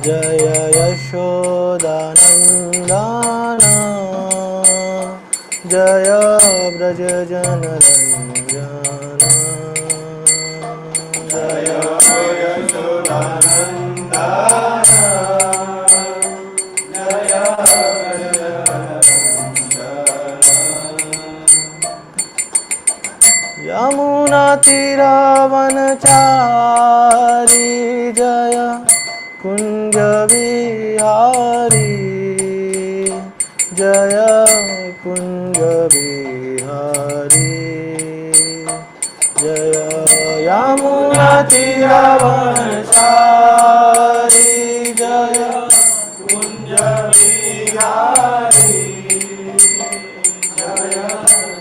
जय यशोदानन्दना जय व्रजजनरञ्जना जय यशोदानन्दना जय व्रजजनरञ्जना यमुनातीरावनचारी जय कुंज विहारी जय कुंज विहारी जय यमुना तीरावनचारी जय कुंज विहारी जय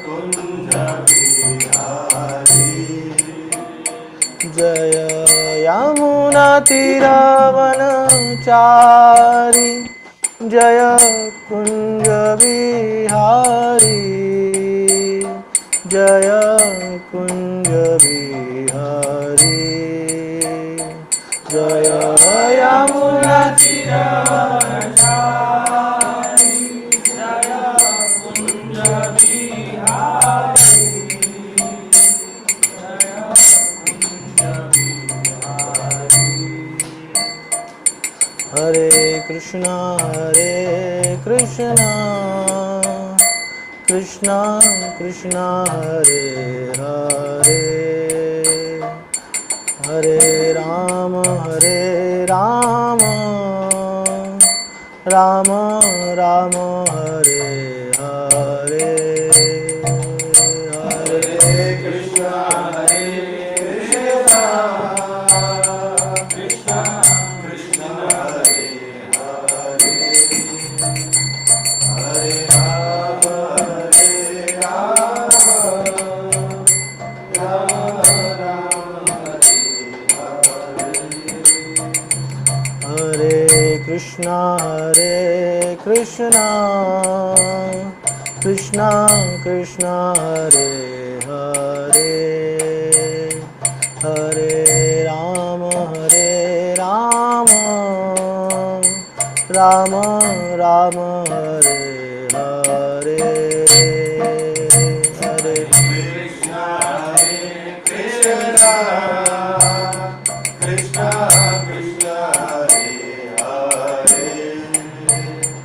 कुंज विहारी जय यमुना तीरावनचारी जय कुंज विहारी जय कुंज विहारी जय यमुना तीरावनचारी जय कुंज विहारी हरे कृष्णा कृष्णा कृष्णा हरे हरे हरे राम राम राम हरे हरे हरे कृष्णा कृष्णा कृष्णा हरे हरे हरे राम राम राम हरे कृष्णा कृष्णा कृष्णा हरे हरे हरे राम राम राम हरे हरे हरे कृष्णा कृष्णा कृष्णा कृष्णा हरे हरे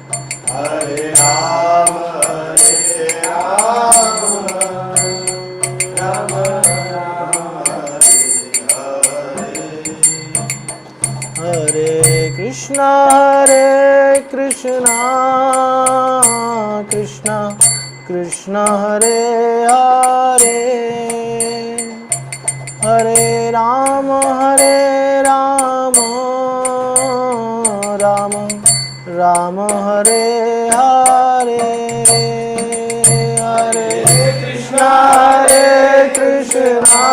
हरे राम राम हरे कृष्णा कृष्णा कृष्णा हरे हरे हरे राम राम राम हरे हरे हरे कृष्णा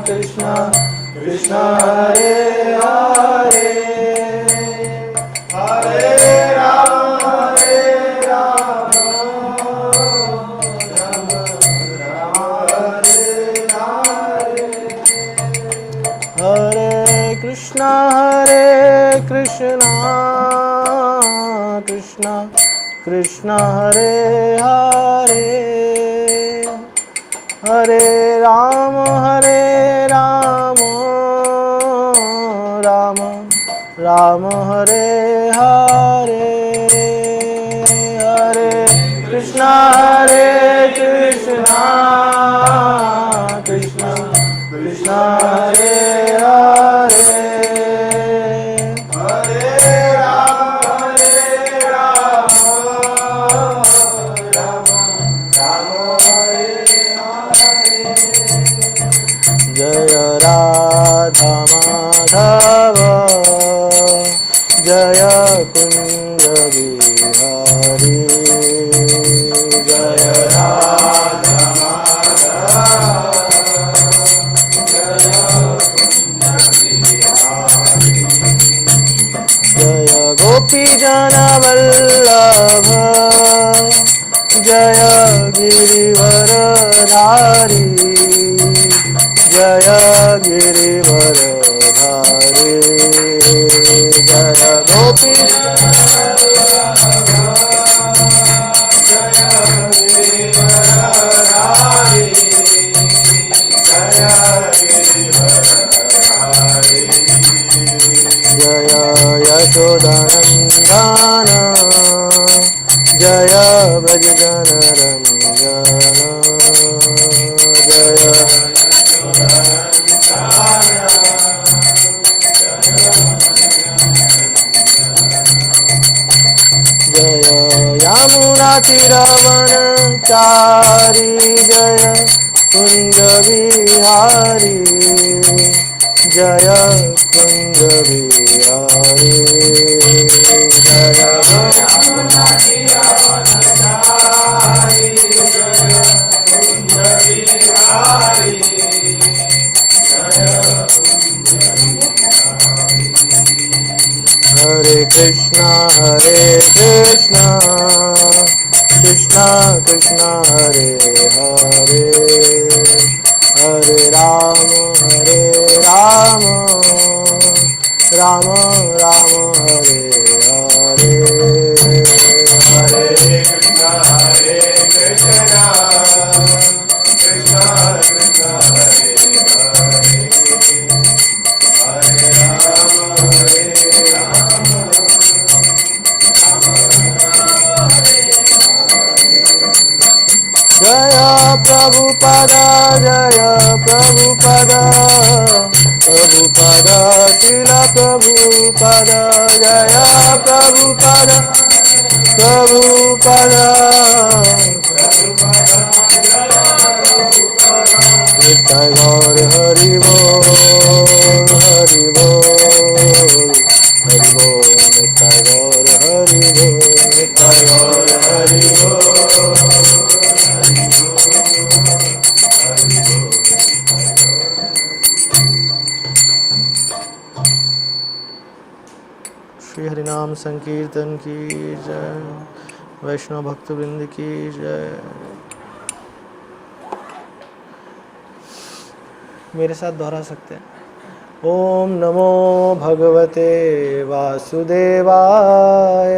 कृष्णा कृष्णा हरे हरे हरे राम राम राम हरे हरे हरे कृष्णा कृष्णा कृष्णा हरे हरे हरे राम राम राम हरे हरे हरे कृष्णा कृष्णा कृष्णा हरे हरे हरे राम राम हरे हरे जय राधा माधव जय कुंज विहारी जय राधा माधव जय कुंज विहारी जय गोपी जन वल्लभ जय गिरिवर धारी जय गिरिवर धारी गोपी जय यशोदनन्दन जय व्रजजनरञ्जन जय जय यमुनातिरवनचारी जय कुञ्जविहारी जय कुञ्जविहारी जय हरे कृष्णा कृष्णा कृष्णा हरे हरे हरे राम राम राम हरे हरे हरे कृष्णा कृष्णा कृष्णा हरे हरे हरे राम जय प्रभुपदा जय प्रभुपदा प्रभुपदा शिल प्रभुपदा जय प्रभुपदा प्रभुपदा नित्य गौर हरि बोल हरि बोल हरि बोल नित्य गौर हरि बोल नित्य गौर हरि बोल श्री हरिनाम संकीर्तन की जय वैष्णव भक्तवृंद की जय। मेरे साथ दोहरा सकते हैं। ओम नमो भगवते वासुदेवाय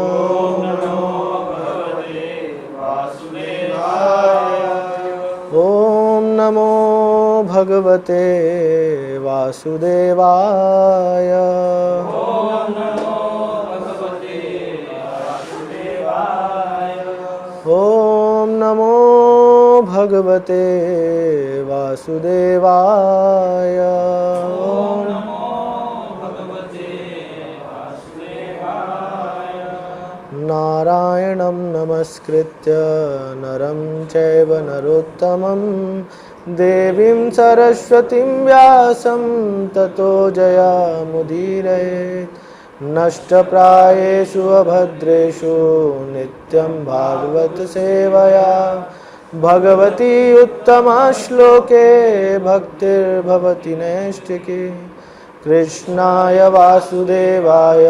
ओम नमो भगवते वासुदेवाय ओम नमो भगवते वासुदेवाय ओम नमो भगवते वासुदेवाय ओम नमो भगवते वासुदेवाय ओम नमो भगवते वासुदेवाय नारायणं नमस्कृत्य नरं चैव नरोत्तमं देवीं सरस्वतीं व्यासं ततो जयामुदीरयेत् नष्टप्रायेषु अभद्रेषु नित्यं भागवत सेवया भगवती उत्तमा श्लोके भक्तिर्भवति नैष्ठिकी कृष्णाय वासुदेवाय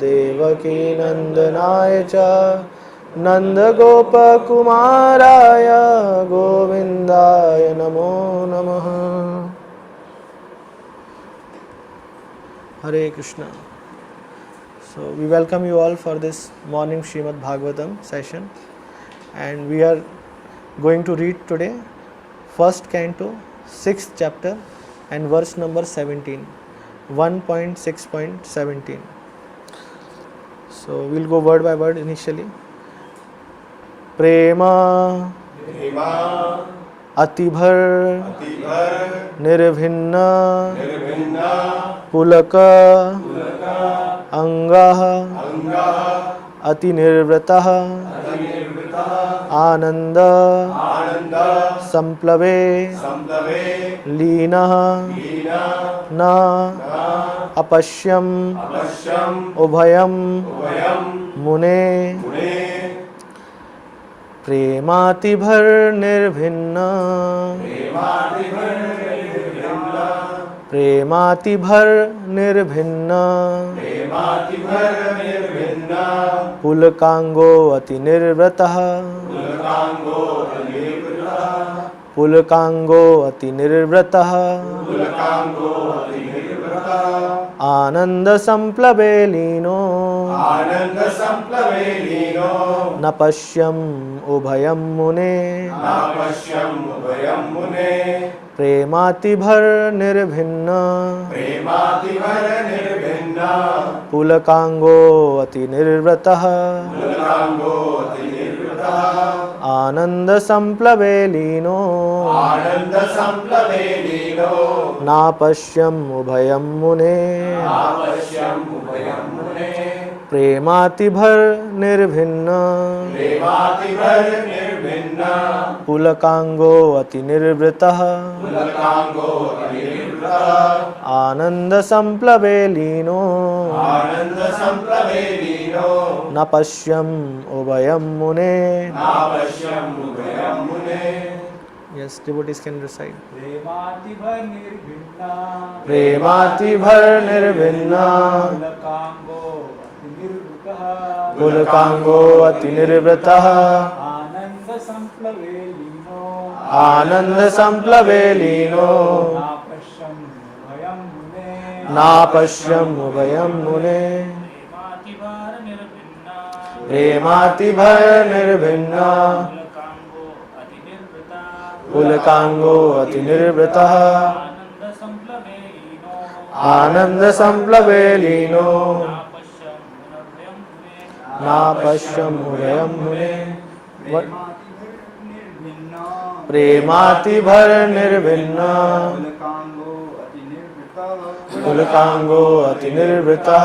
देवकी नंदनाय च नंदगोपकुमाराय गोविंदाय नमो नमः। Hare Krishna. So we welcome you all for this morning Srimad Bhagavatam session, and we are going to read today first canto 6th chapter and verse number 17, 1.6.17. So we'll go word by word initially. Prema अतिभर निर्भिन्न पुलक अंगः अतिनिर्वृतः आनंद संप्लवे लीनः न अपश्यम उभयम मुने प्रेमातिभर निर्भिन्न प्रेमातिभर निर्भिन्न पुलकांगो अतिनिर्वृतः पुलकांगो अतिनिर्वृतः आनंद संप्लवे लीनो आनंद संप्लवे लीनो न पश्यम उभयम मुने न पश्यम् उभयं मुने प्रेमातिभर निर्भिन्न प्रेमातिभर निर्भिन्न पुलकांगो अति निर्वृतः पुलकांगो अति निर्वृतः आनंद संप्लवे लीनो आनंद संप्लवे लीनो न पश्यम उभयम मुने न पश्यम् उभयं मुने प्रेमातिभर निर्भिन्न प्रेमातिभर निर्भिन्न पुलकांगो अति निर्वृतः पुलकांगो अति निर्वृतः आनंद संप्लवे लीनो आनंद संप्लवे लीनो न पश्यम उभयम मुने. न पश्यम् उभयं मुने. Yes, devotees can recite. प्रेमातिभर निर्भिन्ना प्रेमातिभर निर्भिन्ना पुलकांगो अति निर्वृतः पुलकांगो अति निर्वृतः आनंद संप्लवे लीनो आनंद संप्लवे लीनो नापश्यम् उभयं मुने नापश्यम् उभयं मुने प्रेमातिभर निर्भिन्ना प्रेमातिभर निर्भिन्ना पुलकांगो अति निर्वृतः पुलकांगो अति निर्वृतः आनंद संप्लवे लीनो आनंद संप्लवे लीनो नापश्यम् उभयं मुने नापश्यम् उभयं मुने. प्रेमातिभर निर्भिन्ना पुलकांगो अति निर्वृतः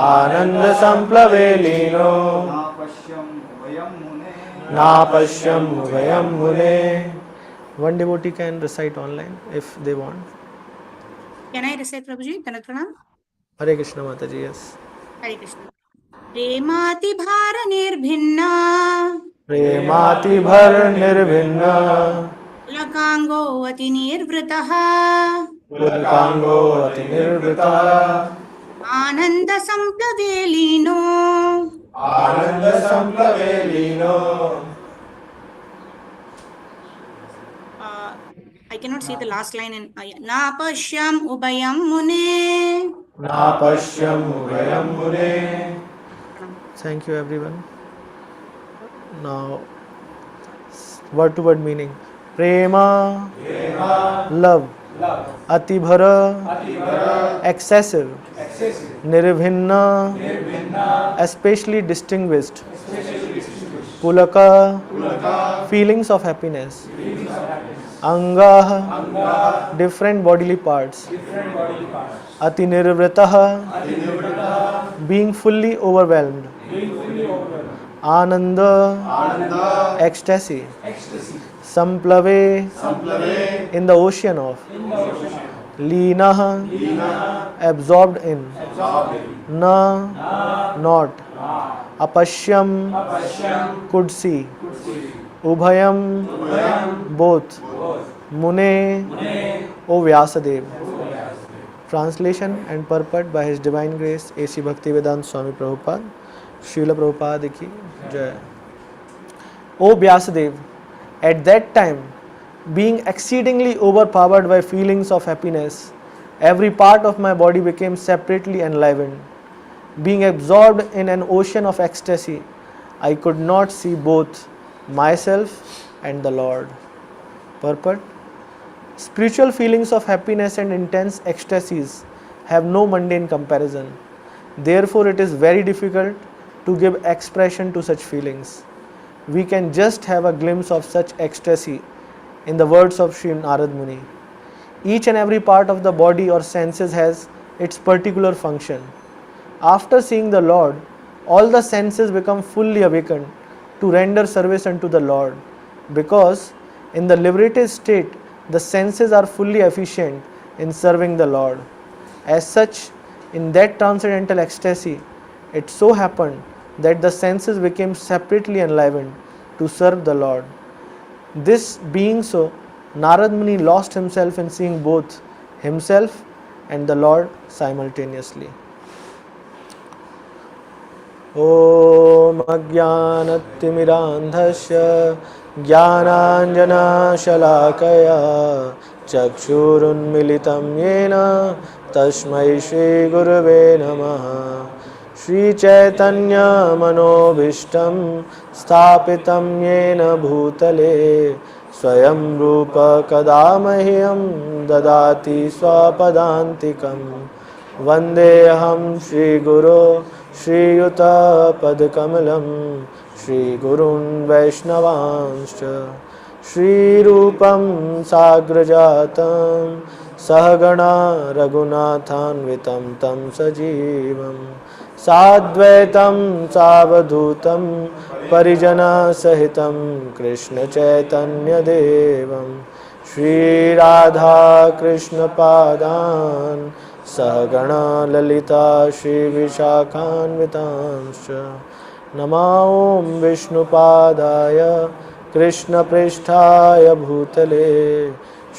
आनंद संप्लवे लीनो नापश्यम् उभयं मुने. One devotee can recite online if they want. Can I recite, Prabhuji? Dandavat Pranam. Hare Krishna Mataji, yes. Hare Krishna. प्रेमाति भार निर्भिन्ना प्रेमातिभर निर्भिन्ना पुलकांगो अति निर्वृतः पुलकांगो अति निर्वृतः आनंद संप्लवे लीनो आनंद संप्लवे लीनो I cannot see the last line in Na pashyam ubayam mune. नापश्यम् उभयं मुने. Thank you everyone. Now word to word meaning. Prema, love. Atibhara, excessive. Nirvinna, especially distinguished. Pulaka, feelings of happiness. Anga, different bodily parts. Ati nirvritaha, being fully overwhelmed. Ananda, ecstasy. Samplave, in the ocean of. Leenah, absorbed in. Na, not. Apashyam, could see. Ubhayam, both. Mune, O Vyasadeva. Translation and purport by His Divine Grace A.C. Bhaktivedanta Swami Prabhupada. Srila Prabhupada ki Jai. O Vyasadeva, at that time, being exceedingly overpowered by feelings of happiness, every part of my body became separately enlivened. Being absorbed in an ocean of ecstasy, I could not see both myself and the Lord. Purport: spiritual feelings of happiness and intense ecstasies have no mundane comparison. Therefore, it is very difficult to give expression to such feelings. We can just have a glimpse of such ecstasy in the words of Sri Narad Muni. Each and every part of the body or senses has its particular function. After seeing the Lord, all the senses become fully awakened to render service unto the Lord, because in the liberated state, the senses are fully efficient in serving the Lord. As such, in that transcendental ecstasy, it so happened that the senses became separately enlivened to serve the Lord. This being so, Narad Muni lost himself in seeing both himself and the Lord simultaneously. Om Ajnanatimidandhasya Jnananjana Shalakaya चक्षुरुन्मिलितं येन तस्मै श्रीगुरवे नमः। श्रीचैतन्यमनोभीष्टं स्थापितं येन भूतले स्वयं रूप कदा मह्यं ददाति स्वपदान्तिकं। वन्देऽहं श्रीगुरो श्रीयुतपदकमलं श्रीगुरून् वैष्णवांश्च श्रीरूपं साग्रजातं सहगणा रघुनाथान्वितं तं सजीवं साद्वैतं सावधूतं परिजनसहितं कृष्णचैतन्यदेवं श्रीराधाकृष्णपादान् सहगणा ललिता श्रीविशाखान्वितांश्च नमो ॐ विष्णुपादाय कृष्णपृष्ठाय भूतले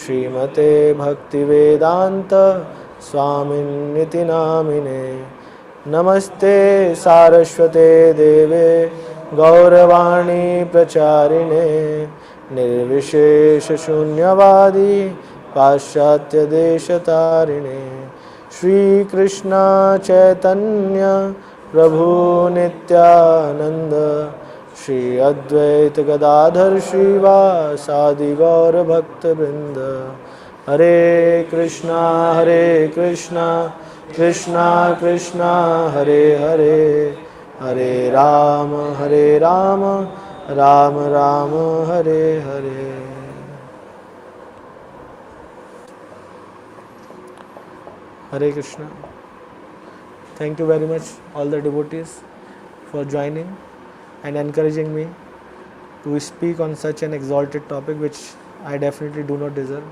श्रीमते भक्तिवेदान्त स्वामिन्निति नामिने। नमस्ते सारस्वते देवे गौरवाणी प्रचारिणे निर्विशेषशून्यवादी पाश्चात्यदेशतारिणे। श्रीकृष्ण चैतन्य प्रभु नित्यानंद श्री अद्वैत गदाधर श्रीवासादि गौर भक्तवृंद। हरे कृष्णा कृष्णा कृष्णा हरे हरे, हरे Ram Ram Ram Hare Hare. Hare Krishna. Thank you very much all the devotees for joining and encouraging me to speak on such an exalted topic which I definitely do not deserve.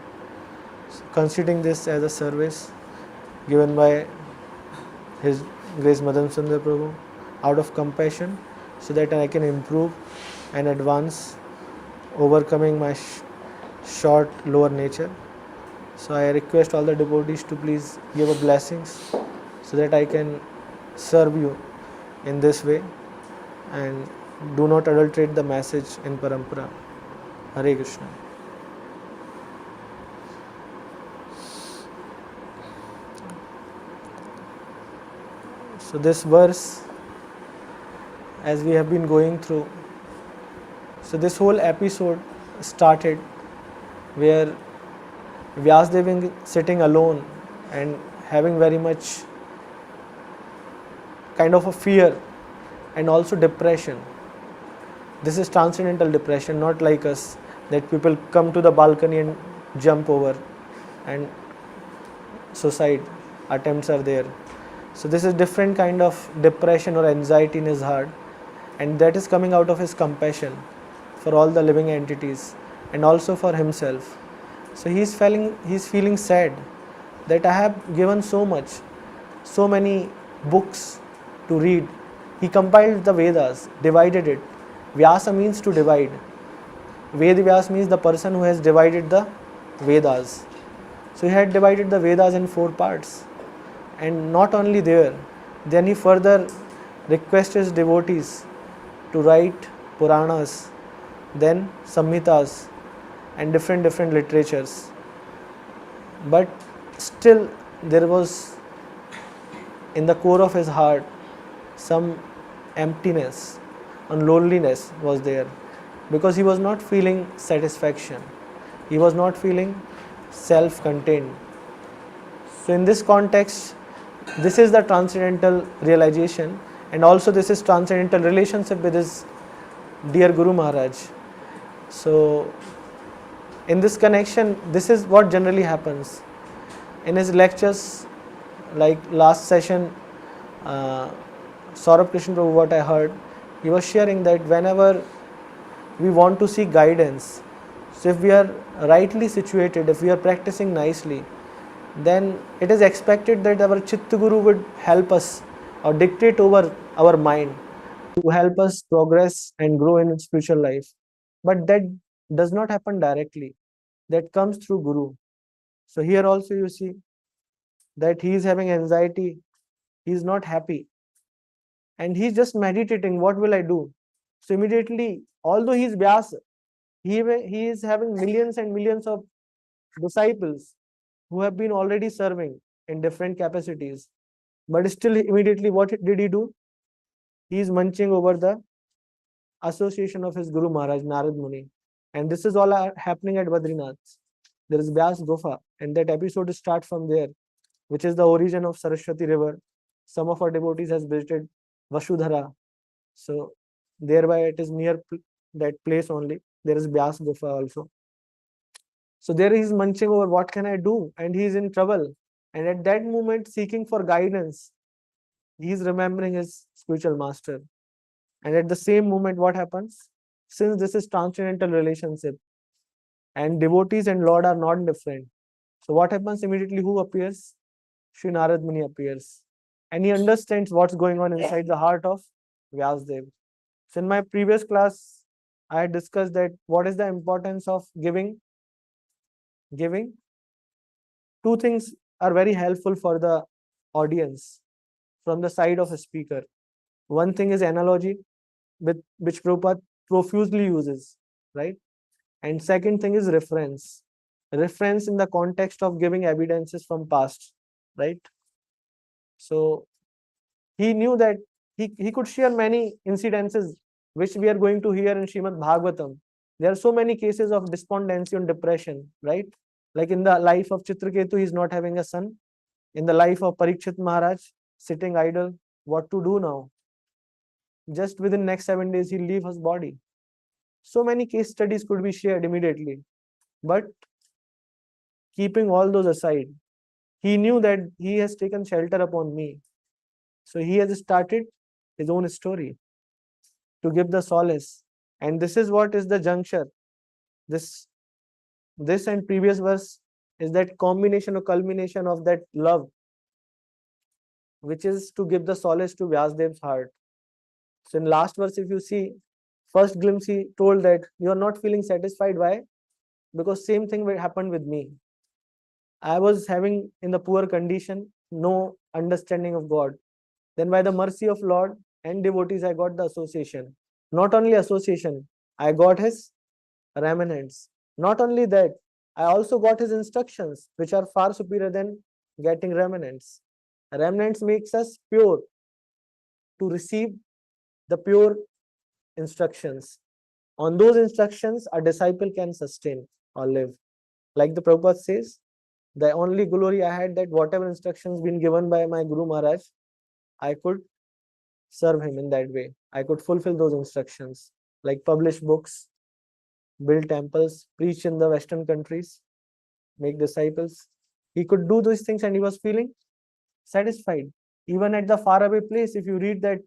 So, considering this as a service given by His Grace Madan Sundar Prabhu out of compassion so that I can improve and advance overcoming my short lower nature. So I request all the devotees to please give a blessings so that I can serve you in this way and do not adulterate the message in parampara. Hare Krishna. So this verse, as we have been going through, so this whole episode started where Vyasadeva sitting alone and having very much kind of a fear and also depression. This is transcendental depression, not like us that people come to the balcony and jump over and suicide attempts are there. So this is different kind of depression or anxiety in his heart, and that is coming out of his compassion for all the living entities and also for himself. So he's feeling sad that I have given so much, so many books to read. He compiled the Vedas, divided it. Vyasa means to divide. Ved Vyas means the person who has divided the Vedas. So he had divided the Vedas in 4 parts. And not only there, then he further requests his devotees to write Puranas, then Samhitas and different literatures. But still there was in the core of his heart some emptiness and loneliness was there, because he was not feeling satisfaction. He was not feeling self-contained. So in this context, this is the transcendental realization, and also this is transcendental relationship with his dear Guru Maharaj. So in this connection, this is what generally happens. In his lectures, like last session, Saurabh Krishna Prabhu, what I heard, he was sharing that whenever we want to seek guidance, so if we are rightly situated, if we are practicing nicely, then it is expected that our Chitta Guru would help us or dictate over our mind to help us progress and grow in spiritual life. But that does not happen directly. That comes through Guru. So here also you see that he is having anxiety, he is not happy, and he is just meditating, what will I do? So immediately, although he is Vyasa, he is having millions and millions of disciples who have been already serving in different capacities, but still immediately what did he do? He is munching over the association of his Guru Maharaj, Narad Muni. And this is all happening at Badrinath. There is Vyas Gufa, and that episode starts from there, which is the origin of Saraswati River. Some of our devotees has visited Vashudhara. So thereby it is near that place only. There is Vyas Gufa also. So there he is munching over what can I do? And he is in trouble. And at that moment, seeking for guidance, he is remembering his spiritual master. And at the same moment, what happens? Since this is transcendental relationship, and devotees and Lord are not different. So what happens immediately? Who appears? Sri Narad Muni appears. And he understands what's going on inside the heart of Vyasdev. So in my previous class, I had discussed that what is the importance of giving. Two things are very helpful for the audience from the side of a speaker. One thing is analogy, which Prabhupada profusely uses, right? And second thing is reference. Reference in the context of giving evidences from past, right? So he knew that he could share many incidences which we are going to hear in Srimad Bhagavatam. There are so many cases of despondency and depression, right? Like in the life of Chitraketu, he is not having a son. In the life of Parikshit Maharaj, sitting idle, what to do now? Just within next 7 days, he'll leave his body. So many case studies could be shared immediately. But keeping all those aside, he knew that he has taken shelter upon me. So he has started his own story to give the solace. And this is what is the juncture. This and previous verse is that combination or culmination of that love, which is to give the solace to Vyasdev's heart. So in last verse, if you see, first glimpse, he told that you are not feeling satisfied. Why? Because same thing happened with me. I was having in the poor condition, no understanding of God. Then by the mercy of Lord and devotees, I got the association. Not only association, I got his remnants. Not only that, I also got his instructions, which are far superior than getting remnants. Remnants makes us pure to receive the pure instructions. On those instructions, a disciple can sustain or live. Like the Prabhupada says, the only glory I had that whatever instructions been given by my Guru Maharaj, I could serve him in that way. I could fulfill those instructions, like publish books, build temples, preach in the Western countries, make disciples. He could do those things and he was feeling satisfied. Even at the faraway place, if you read that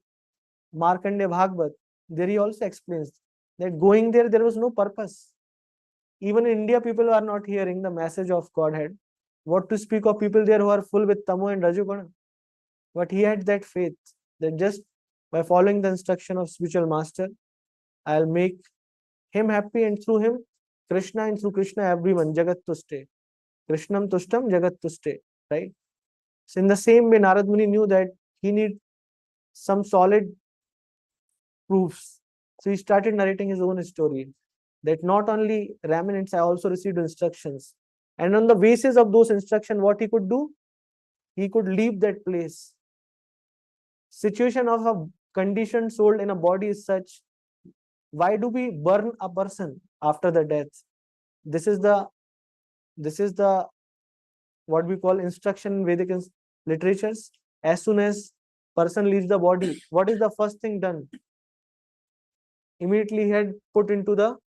Markandeya Bhagavad, there he also explains that going there was no purpose. Even in India, people are not hearing the message of Godhead. What to speak of people there who are full with Tamo and Rajoguna? But he had that faith that just by following the instruction of spiritual master, I'll make him happy, and through him, Krishna, and through Krishna, everyone, Jagat Tuste. Krishnam Tushtam, Jagat Tuste, right? So in the same way, Narad Muni knew that he need some solid proofs. So he started narrating his own story. That not only remnants, I also received instructions. And on the basis of those instructions, what he could do? He could leave that place. Situation of a conditioned soul in a body is such. Why do we burn a person after the death? This is the what we call instruction in Vedic literatures. As soon as person leaves the body, what is the first thing done? Immediately he had put into the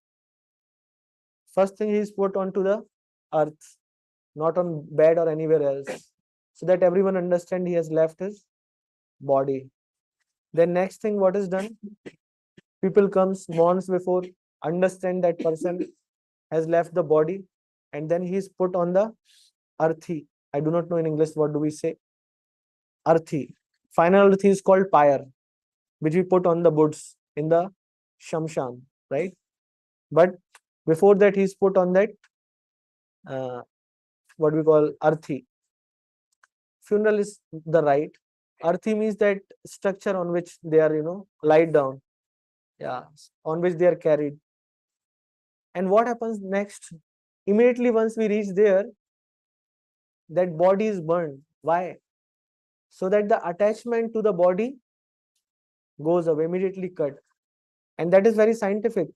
first thing he is put onto the earth, not on bed or anywhere else, so that everyone understand he has left his body. Then next thing what is done? People comes months before, understand that person has left the body, and then he is put on the earthy. I do not know in English what do we say. Earthy. Final earthy is called pyre, which we put on the woods in the shamshan, right? But before that, he is put on that what we call earthy. Funeral is the rite. Earthy means that structure on which they are, lied down. Yeah, on which they are carried. And what happens next? immediately once we reach there, that body is burned. Why? So that the attachment to the body goes away, immediately cut. And that is very scientific.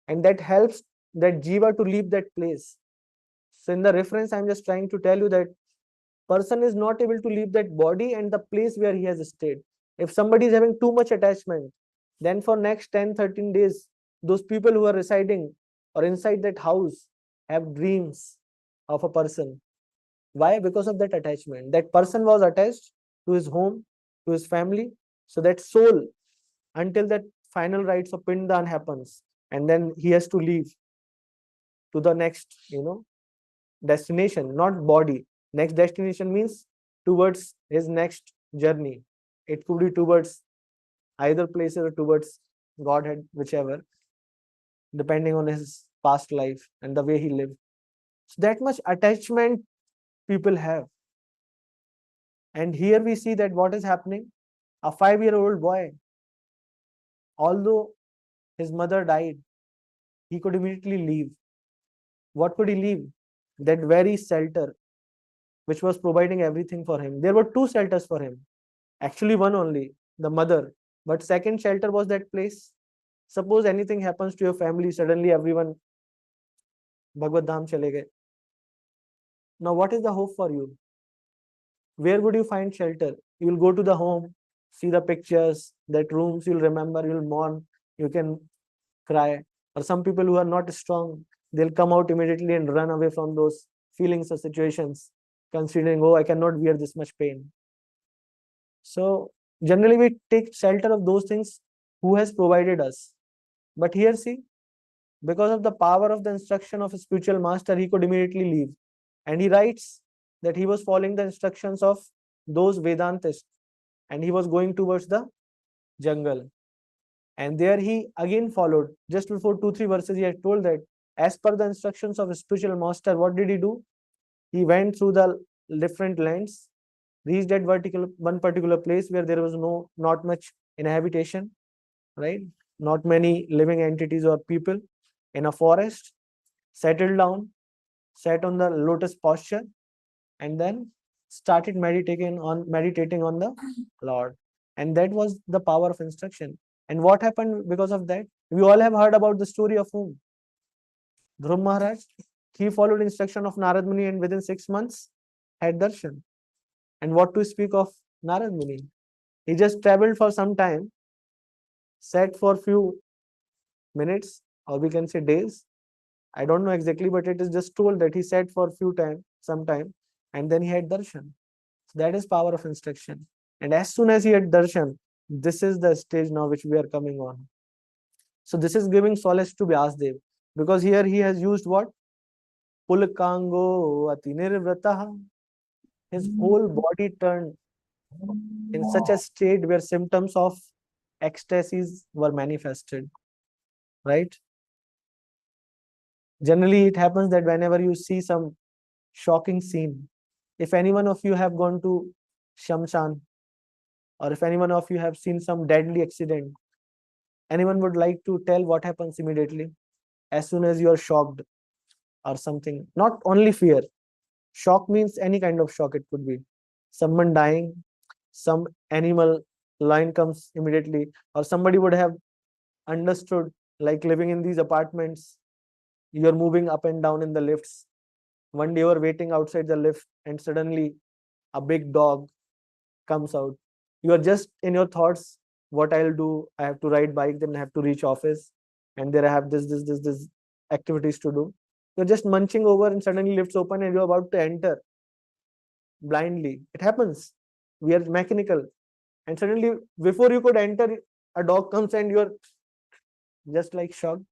And that helps that jiva to leave that place. So in the reference, I'm just trying to tell you that person is not able to leave that body and the place where he has stayed. If somebody is having too much attachment, then for next 10, 13 days, those people who are residing or inside that house have dreams of a person. Why? Because of that attachment. That person was attached to his home, to his family. So that soul, until that final rites of Pindan happens, and then he has to leave to the next, destination, not body. Next destination means towards his next journey. It could be towards either places or towards Godhead, whichever, depending on his past life and the way he lived. So that much attachment people have. And here we see that what is happening. A 5-year-old boy, although his mother died, he could immediately leave. What could he leave? That very shelter, which was providing everything for him. There were 2 shelters for him. Actually, one only, the mother. But second shelter was that place. Suppose anything happens to your family, suddenly everyone Bhagavad Dham chale gaye. Now, what is the hope for you? Where would you find shelter? You will go to the home, see the pictures, that rooms, you'll remember, you'll mourn, you can cry. Or some people who are not strong, they'll come out immediately and run away from those feelings or situations, considering, oh, I cannot bear this much pain. So generally we take shelter of those things who has provided us. But here see, because of the power of the instruction of a spiritual master, he could immediately leave. And he writes that he was following the instructions of those Vedantists and he was going towards the jungle. And there he again followed. Just before 2-3 verses, he had told that as per the instructions of a spiritual master, what did he do? He went through the different lands, reached that one particular place where there was not much inhabitation, right? Not many living entities or people, in a forest, settled down, sat on the lotus posture, and then started meditating on the Lord. And that was the power of instruction. And what happened because of that? We all have heard about the story of whom? Dhruv Maharaj. He followed instruction of Narad Muni and within 6 months had darshan. And what to speak of Narad Muni? He just traveled for some time, sat for few minutes, or we can say days. I don't know exactly, but it is just told that he sat for some time, and then he had darshan. So that is power of instruction. And as soon as he had darshan, this is the stage now which we are coming on. So this is giving solace to Vyasdev, because here he has used what? Pulkango ati nirvrataha. His whole body turned in such a state where symptoms of ecstasies were manifested, right? Generally, it happens that whenever you see some shocking scene, if any one of you have gone to Shamshan, or if any one of you have seen some deadly accident, anyone would like to tell what happens immediately? As soon as you are shocked or something, not only fear. Shock means any kind of shock. It could be someone dying, some animal line comes immediately, or somebody would have understood, like living in these apartments, you're moving up and down in the lifts. One day you're waiting outside the lift and suddenly a big dog comes out. You are just in your thoughts, what I'll do, I have to ride bike, then I have to reach office, and there I have this activities to do. You're just munching over and suddenly lifts open and you're about to enter blindly. It happens. We are mechanical. And suddenly, before you could enter, a dog comes and you're just like shocked.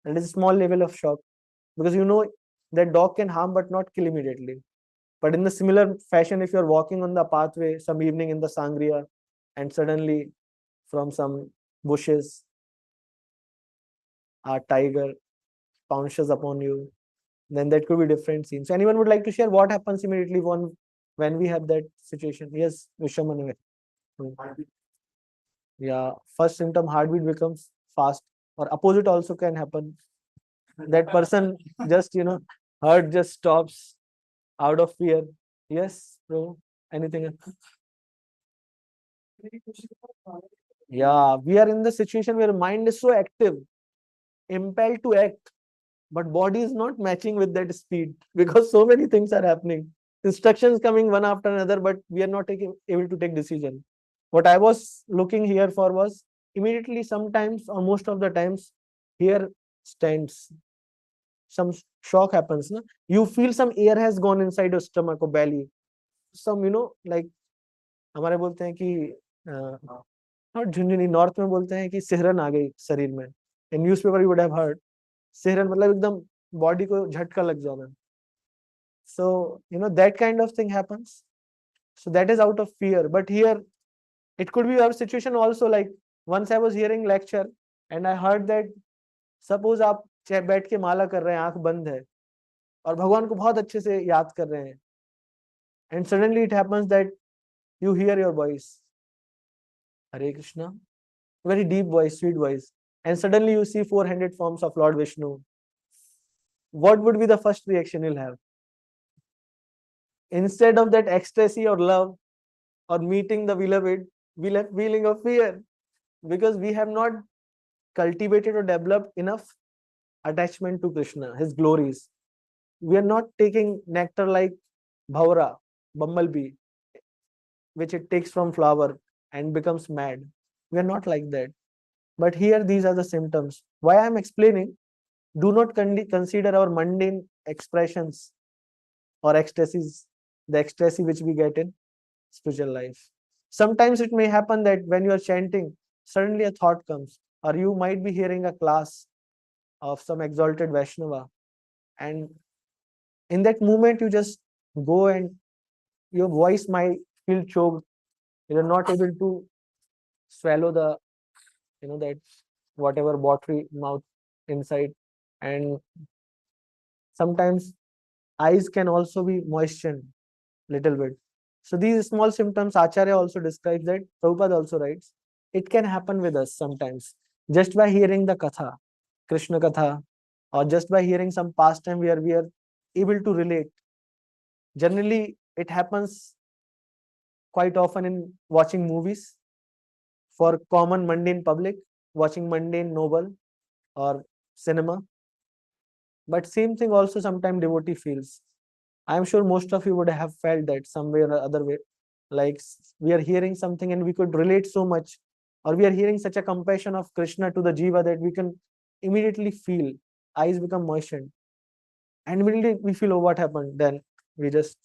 And it's a small level of shock, because you know that dog can harm but not kill immediately. But in the similar fashion, if you're walking on the pathway some evening in the Sangria, and suddenly from some bushes, a tiger pounces upon you, then that could be different scenes. So anyone would like to share what happens immediately when we have that situation? Yes, Vishwaman. Yeah, first symptom, heartbeat becomes fast, or opposite also can happen. That person just Heart just stops out of fear. Yes, bro. Anything else? Yeah, we are in the situation where mind is so active, impelled to act, but body is not matching with that speed because so many things are happening. Instructions coming one after another, but we are not able to take decision. What I was looking here for was immediately, sometimes or most of the times, here stands. Some shock happens. Na? You feel some air has gone inside your stomach or belly. Some, like हमारे बोलते हैं कि not झुंझुनी, north में बोलते हैं कि सिहरन आ गई शरीर में. In newspaper you would have heard सिहरन मतलब एकदम बॉडी को झटका लग जाना. So that kind of thing happens. So that is out of fear. But here it could be our situation also. Like once I was hearing lecture and I heard that suppose आप बैठ के माला कर रहे हैं, आंख बंद है और भगवान को बहुत अच्छे से याद कर रहे हैं, and suddenly it happens that you hear your voice, Hare Krishna, very deep voice, sweet voice, and suddenly you see 400 forms of Lord Vishnu. What would be the first reaction you'll have? Instead of that ecstasy or love or meeting the beloved, we'll have feeling of fear because we have not cultivated or developed enough attachment to Krishna, his glories. We are not taking nectar like bhavara, bumblebee, which it takes from flower and becomes mad. We are not like that. But here these are the symptoms. Why I am explaining, do not consider our mundane expressions or ecstasies, the ecstasy which we get in spiritual life. Sometimes it may happen that when you are chanting, suddenly a thought comes, or you might be hearing a class of some exalted Vaishnava, and in that moment you just go and your voice might feel choked. You are not able to swallow the, that whatever watery mouth inside, and sometimes eyes can also be moistened little bit. So these small symptoms, Acharya also describes that, Prabhupada also writes, it can happen with us sometimes just by hearing the katha, Krishna katha, or just by hearing some pastime where we are able to relate. Generally, it happens quite often in watching movies for common mundane public, watching mundane novel or cinema. But same thing also sometimes devotee feels. I'm sure most of you would have felt that some way or other way. Like we are hearing something and we could relate so much, or we are hearing such a compassion of Krishna to the jiva that we can immediately feel eyes become moistened, and immediately we feel, oh, what happened? Then we just,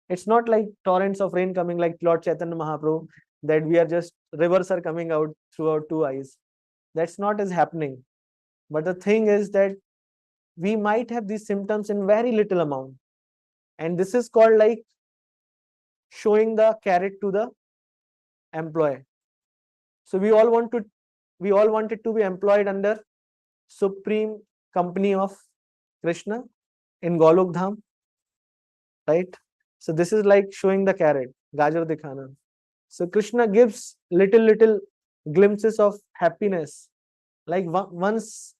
it's not like torrents of rain coming like Lord Chaitanya Mahaprabhu, that we are just rivers are coming out through our two eyes. That's not is happening. But the thing is that we might have these symptoms in very little amount, and this is called like showing the carrot to the employee. So we all wanted to be employed under supreme company of Krishna in Golok Dham, right? So this is like showing the carrot, gajar dikhana. So Krishna gives little glimpses of happiness, like once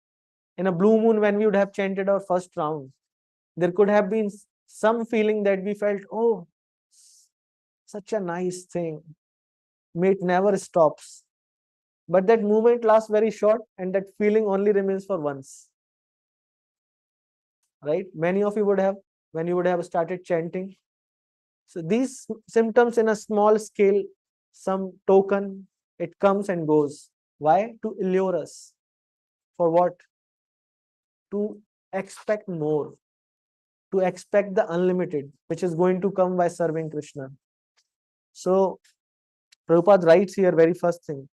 in a blue moon when we would have chanted our first round, there could have been some feeling that we felt, oh, such a nice thing. May it never stops. But that moment lasts very short, and that feeling only remains for once. Right? Many of you would have, when you would have started chanting. So these symptoms in a small scale, some token, it comes and goes. Why? To allure us. For what? To expect more. To expect the unlimited, which is going to come by serving Krishna. So Prabhupada writes here very first thing,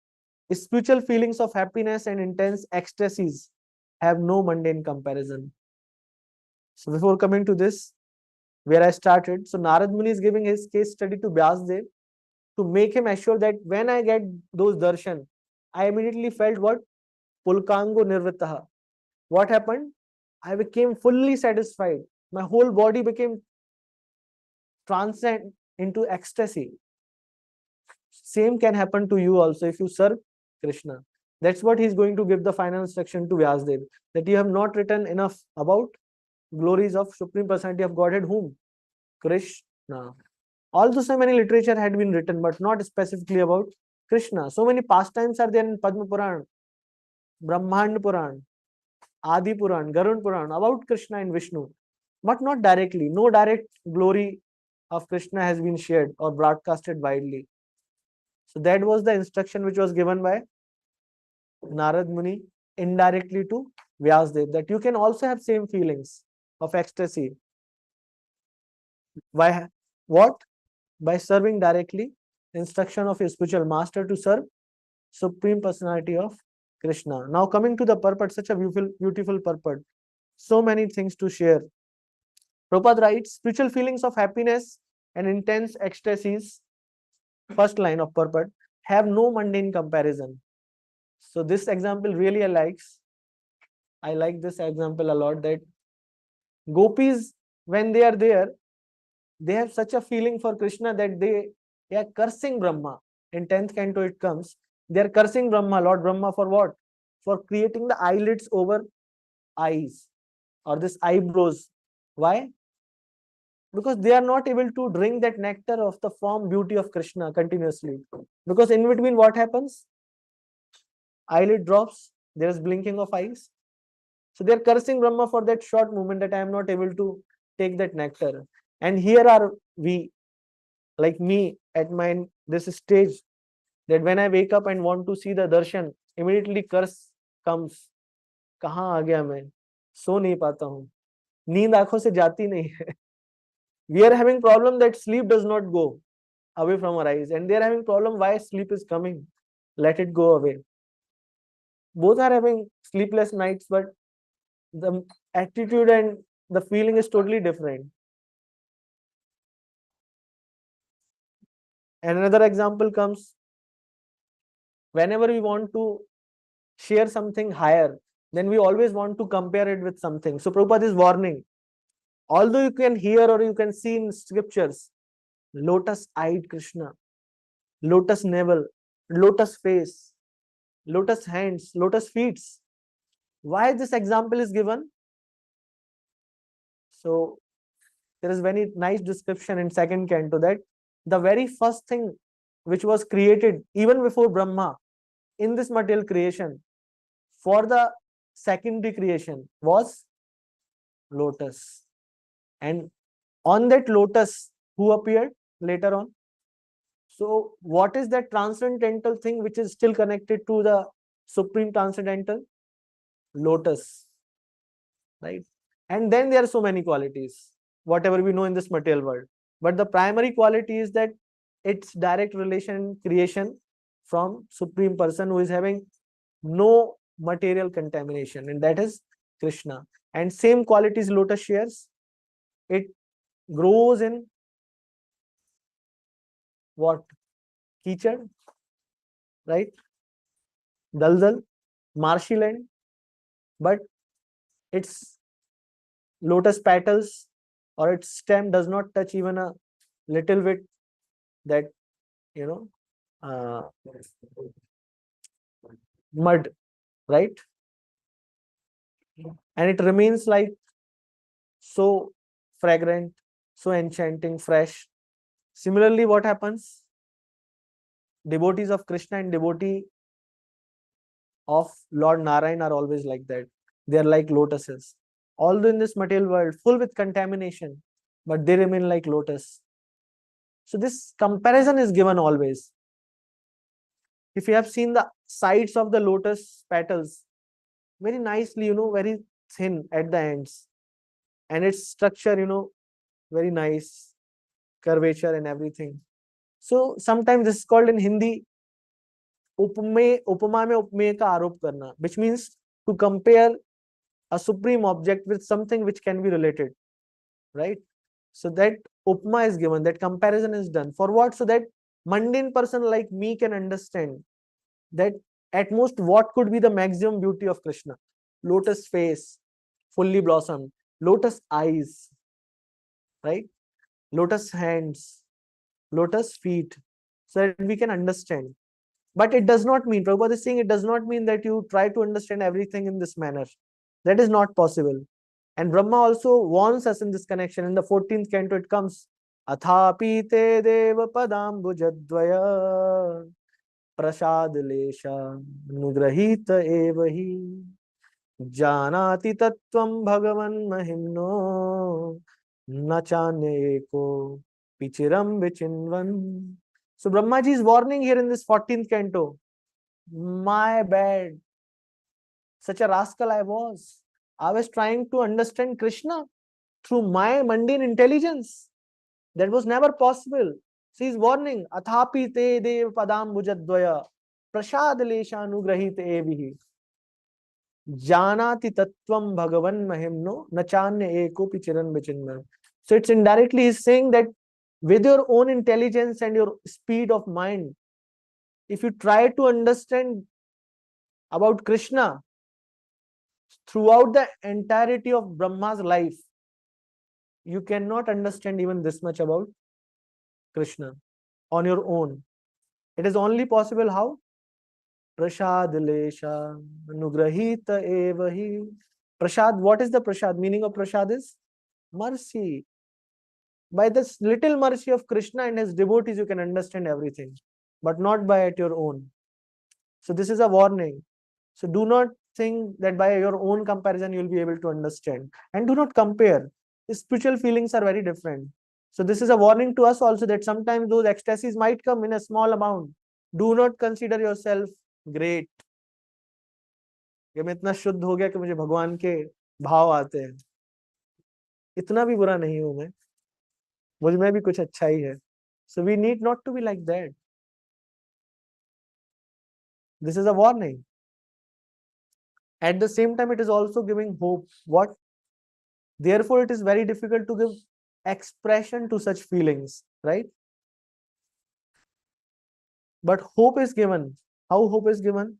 spiritual feelings of happiness and intense ecstasies have no mundane comparison. So before coming to this, where I started, so Narad Muni is giving his case study to Vyasdev to make him assure that when I get those darshan, I immediately felt what? Pulkango nirvitaha. What happened? I became fully satisfied. My whole body became transcend into ecstasy. Same can happen to you also if you serve Krishna. That's what he's going to give the final instruction to Vyasdev, that you have not written enough about glories of Supreme Personality of Godhead, whom? Krishna. Although so many literature had been written, but not specifically about Krishna. So many pastimes are there in Padma Puran, Brahmand Puran, Adi Puran, Garud Puran about Krishna and Vishnu, but not directly. No direct glory of Krishna has been shared or broadcasted widely. So that was the instruction which was given by Narad Muni indirectly to Vyasdev, that you can also have same feelings of ecstasy. By what? By serving directly, instruction of a spiritual master to serve Supreme Personality of Krishna. Now coming to the purport, such a beautiful purport. So many things to share. Prabhupada writes, spiritual feelings of happiness and intense ecstasies, first line of purport, have no mundane comparison. So this example really I like this example a lot, that gopis, when they are there, they have such a feeling for Krishna that they are cursing Brahma. In 10th canto it comes, they are cursing Brahma, Lord Brahma, for what? For creating the eyelids over eyes or this eyebrows. Why? Because they are not able to drink that nectar of the form beauty of Krishna continuously. Because in between what happens? Eyelid drops, there is blinking of eyes. So they are cursing Brahma for that short moment that I am not able to take that nectar. And here are we, like me at this stage, that when I wake up and want to see the darshan, immediately curse comes. कहाँ आ गया मैं? सो नहीं पाता हूँ, नींद आंखों से जाती नहीं है. We are having problem that sleep does not go away from our eyes, and they are having problem why sleep is coming. Let it go away. Both are having sleepless nights, but the attitude and the feeling is totally different. And another example comes whenever we want to share something higher, then we always want to compare it with something. So Prabhupada is warning, although you can hear or you can see in scriptures, lotus-eyed Krishna, lotus navel, lotus face, lotus hands, lotus feet. Why this example is given? So there is very nice description in second canto that the very first thing which was created even before Brahma in this material creation for the secondary creation was lotus. And on that lotus, who appeared later on? So what is that transcendental thing which is still connected to the supreme transcendental? Lotus, right? And then there are so many qualities, whatever we know in this material world. But the primary quality is that it's direct relation creation from Supreme Person who is having no material contamination, and that is Krishna. And same qualities lotus shares. It grows in what? Kichad, right? Daldal, marshy land, but its lotus petals or its stem does not touch even a little bit that, you know, mud, right? And it remains like so fragrant, so enchanting, fresh. Similarly, what happens? Devotees of Krishna and devotee of Lord Narayan are always like that. They are like lotuses. Although in this material world full with contamination, but they remain like lotus. So this comparison is given always. If you have seen the sides of the lotus petals, very nicely, very thin at the ends, and its structure, very nice curvature and everything. So sometimes this is called in Hindi उपमा में उपमेय का आरोप करना, which means to compare a supreme object with something which can be related, right? So that upma is given, that comparison is done for what? So that mundane person like me can understand that at most what could be the maximum beauty of Krishna. Lotus face, fully blossomed, lotus eyes, right? Lotus hands, lotus feet, so that we can understand. But it does not mean, Prabhupada is saying, it does not mean that you try to understand everything in this manner. That is not possible. And Brahma also warns us in this connection. In the 14th canto, it comes, Athapi te deva padambujadvaya prasad nugrahita evahi janati tattvam bhagavan mahimno nachanye eko pichiram vichinvan. So Brahmaji is warning here in this 14th canto. My bad. Such a rascal I was. I was trying to understand Krishna through my mundane intelligence. That was never possible. She is warning. Athapi te dev padam bhujadvaya prasad leshanugrahit evihi janati tattvam bhagavan mahimno nachanya eko pichiran vichinman. So it's indirectly he's saying that with your own intelligence and your speed of mind, if you try to understand about Krishna throughout the entirety of Brahma's life, you cannot understand even this much about Krishna on your own. It is only possible how? Prasad lesha anugrahita evahi. Prasad, what is the prasad? Meaning of prasad is mercy. By this little mercy of Krishna and his devotees, you can understand everything, but not by at your own. So this is a warning. So do not think that by your own comparison, you will be able to understand. And do not compare. Spiritual feelings are very different. So this is a warning to us also that sometimes those ecstasies might come in a small amount. Do not consider yourself great. कि मैं इतना शुद्ध हो गया कि मुझे भगवान के भाव आते हैं. इतना भी बुरा नहीं हूं मैं. मुझ में भी कुछ अच्छा ही है. So we need not to be like that. This is a warning. At the same time, it is also giving hope. What? Therefore, it is very difficult to give expression to such feelings, right? But hope is given. How hope is given?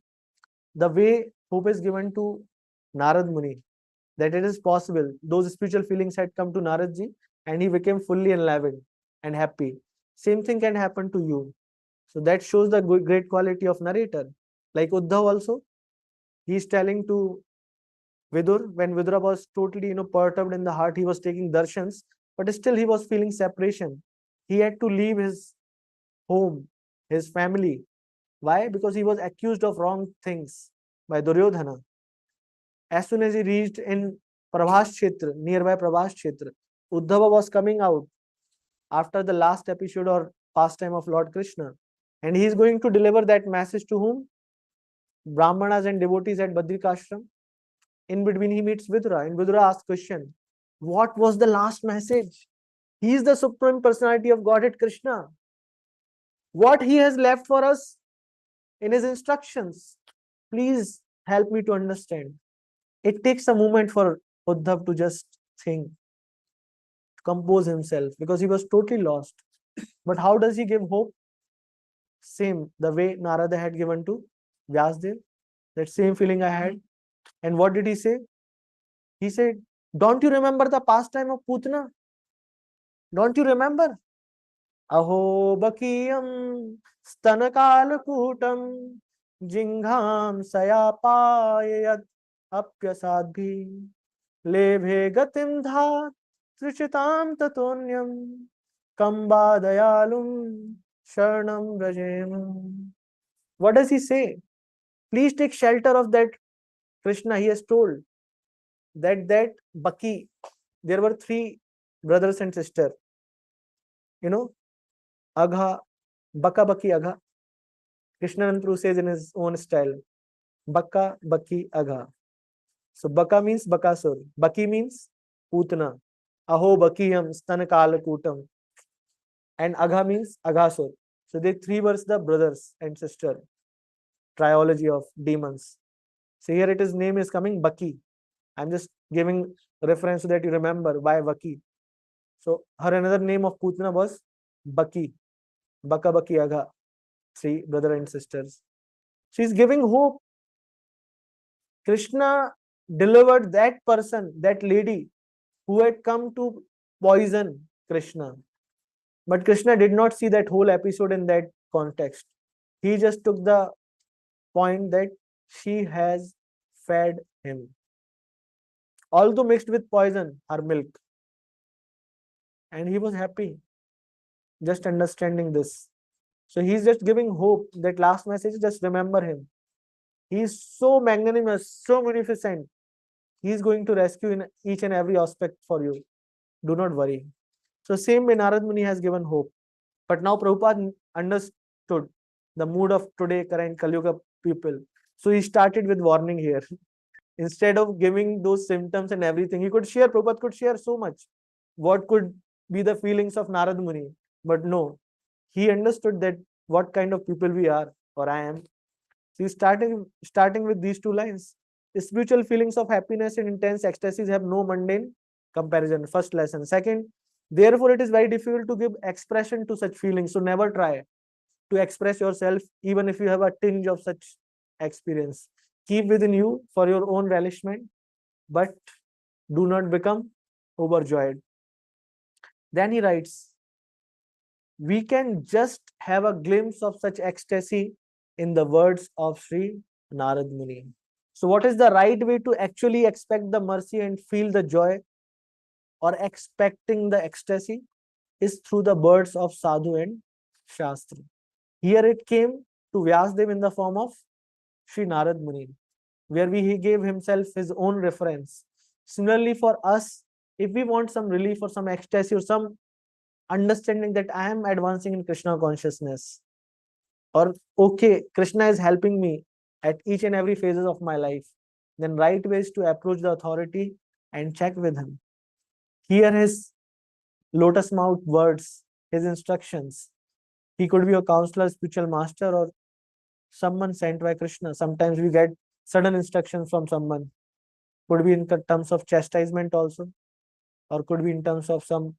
The way hope is given to Narad Muni, that it is possible. Those spiritual feelings had come to Narad Ji and he became fully enlivened and happy. Same thing can happen to you. So that shows the great quality of narrator. Like Uddhav also, he is telling to Vidur, when Vidura was totally, perturbed in the heart, he was taking darshans, but still he was feeling separation. He had to leave his home, his family. Why? Because he was accused of wrong things by Duryodhana. As soon as he reached in Prabhas Kshetra, nearby Prabhas Kshetra, Uddhava was coming out after the last episode or pastime of Lord Krishna. And he is going to deliver that message to whom? Brahmanas and devotees at Badrikashram. In between, he meets Vidura, and Vidura asks question, what was the last message? He is the Supreme Personality of Godhead Krishna. What he has left for us in his instructions? Please help me to understand. It takes a moment for Uddhav to just think, to compose himself, because he was totally lost. But how does he give hope? Same, the way Narada had given to Vyasdev. That same feeling I had. And what did he say? He said, don't you remember the pastime of Putana? Don't you remember? Aho bakiyam stanakalakutam jingham sayapayat apyasadbhi lebhe gatim dhat trichitam tatonyam kambadayalum sharanam rajem. What does he say? Please take shelter of that Krishna. He has told that Baki, there were 3 brothers and sisters. Agha, Baka, Baki, Agha. Krishnanand Prabhu says in his own style, Baka, Baki, Agha. So Baka means Bakasur. Baki means Putana. Aho Bakiyam Stanakalakutam. And Agha means Aghasur. So they 3 were the brothers and sister. Triology of demons. So here its name is coming Baki. I'm just giving reference so that you remember why Baki. So her another name of Putana was Baki. Baka Baki Agha. 3 brothers and sisters. She is giving hope. Krishna delivered that person, that lady who had come to poison Krishna. But Krishna did not see that whole episode in that context. He just took the point that she has fed him. although mixed with poison, her milk. And he was happy just understanding this. So he's just giving hope. That last message, just remember him. He is so magnanimous, so munificent. He is going to rescue in each and every aspect for you. Do not worry. So same way Narad Muni has given hope. But now Prabhupada understood the mood of today current Kali Yuga people. So he started with warning here. Instead of giving those symptoms and everything, he could share, Prabhupada could share so much. What could be the feelings of Narad Muni? But no, he understood that what kind of people we are, or I am. So he's starting with these two lines. The spiritual feelings of happiness and intense ecstasies have no mundane comparison. First lesson. Second, therefore it is very difficult to give expression to such feelings. So never try to express yourself, even if you have a tinge of such experience. Keep within you for your own relishment, but do not become overjoyed. Then he writes, we can just have a glimpse of such ecstasy in the words of Sri Narad Muni. So what is the right way to actually expect the mercy and feel the joy or expecting the ecstasy is through the words of Sadhu and Shastri. Here it came to Vyasdev in the form of Sri Narad Muni, where he gave himself his own reference. Similarly for us, if we want some relief or some ecstasy or some understanding that I am advancing in Krishna consciousness, or okay, Krishna is helping me at each and every phases of my life, then right way is to approach the authority and check with him. Hear his lotus mouth words, his instructions. He could be a counselor, spiritual master, or someone sent by Krishna. Sometimes we get sudden instructions from someone. Could be in terms of chastisement also, or could be in terms of some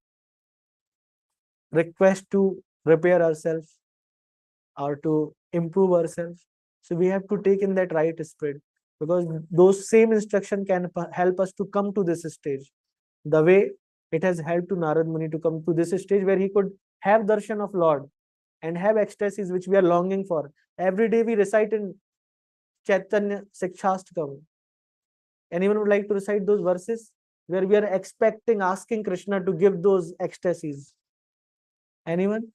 request to repair ourselves or to improve ourselves. So we have to take in that right spirit, because those same instruction can help us to come to this stage. The way it has helped to Narad Muni to come to this stage where he could have darshan of Lord and have ecstasies which we are longing for. Every day we recite in Chaitanya Sikshastakam. Anyone would like to recite those verses where we are expecting, asking Krishna to give those ecstasies? Anyone?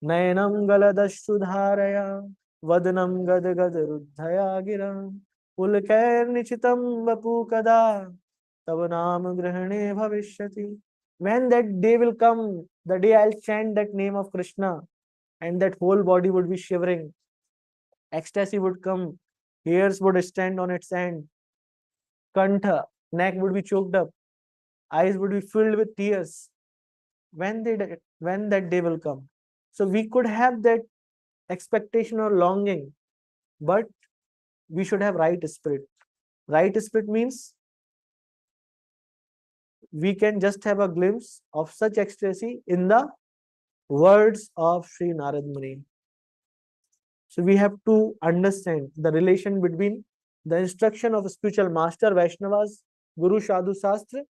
Nayanam galadashudharaya vadanam gadagadarudhaya giram pulkair nichitam vapu kada tavanam grahane bhavishyati. When that day will come, the day I'll chant that name of Krishna and that whole body would be shivering, ecstasy would come, hairs would stand on its end, kantha, neck would be choked up, eyes would be filled with tears. When that day will come. So we could have that expectation or longing, but we should have right spirit. Right spirit means we can just have a glimpse of such ecstasy in the words of Sri Narad Muni. So we have to understand the relation between the instruction of a spiritual master, Vaishnavas, Guru, Sadhu, Shastra,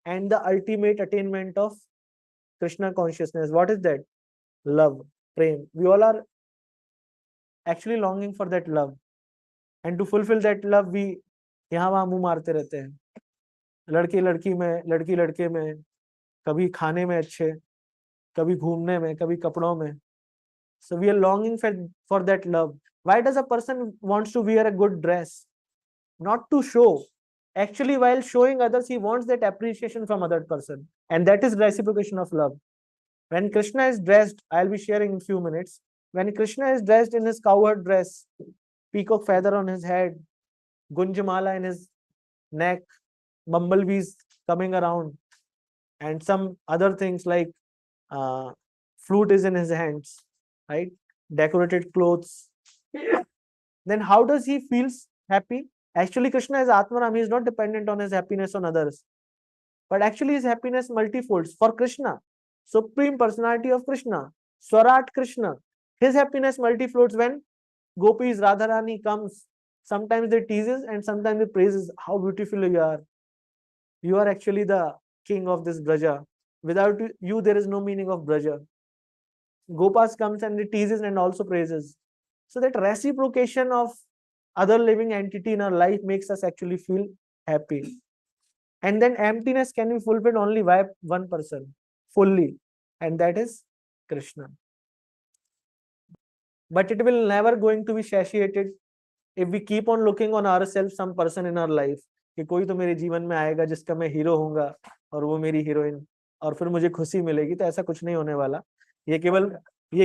and the ultimate attainment of Krishna consciousness. What is that? Love, prem. We all are actually longing for that love. And to fulfill that love, we यहाँ वहाँ मुंह मारते रहते हैं. लड़के लड़की में, लड़की लड़के में, कभी खाने में अच्छे, कभी घूमने में, कभी कपड़ों में. So we are longing for that love. Why does a person wants to wear a good dress? Not to show. Actually, while showing others, he wants that appreciation from other person. And that is reciprocation of love. When Krishna is dressed, I'll be sharing in few minutes. When Krishna is dressed in his cowherd dress, peacock feather on his head, gunjamala in his neck, bumblebees coming around, and some other things like flute is in his hands, right? Decorated clothes. Then how does he feels happy? Actually, Krishna is Atmanam. He is not dependent on his happiness on others. But actually his happiness multifolds for Krishna. Supreme personality of Krishna. Swarat Krishna. His happiness multifolds when Gopis, Radharani comes. Sometimes they teases and sometimes they praises how beautiful you are. You are actually the king of this Braja. Without you, there is no meaning of Braja. Gopas comes and it teases and also praises. So that reciprocation of other living entity in our life makes us actually feel happy. And then emptiness can be fulfilled only by one person fully, and that is Krishna. But it will never going to be satiated if we keep on looking on ourselves, some person in our life, कि कोई तो मेरे जीवन में आएगा जिसका मैं hero होऊंगा और वो मेरी हीरोइन, और फिर मुझे खुशी मिलेगी. तो ऐसा कुछ नहीं होने वाला. ये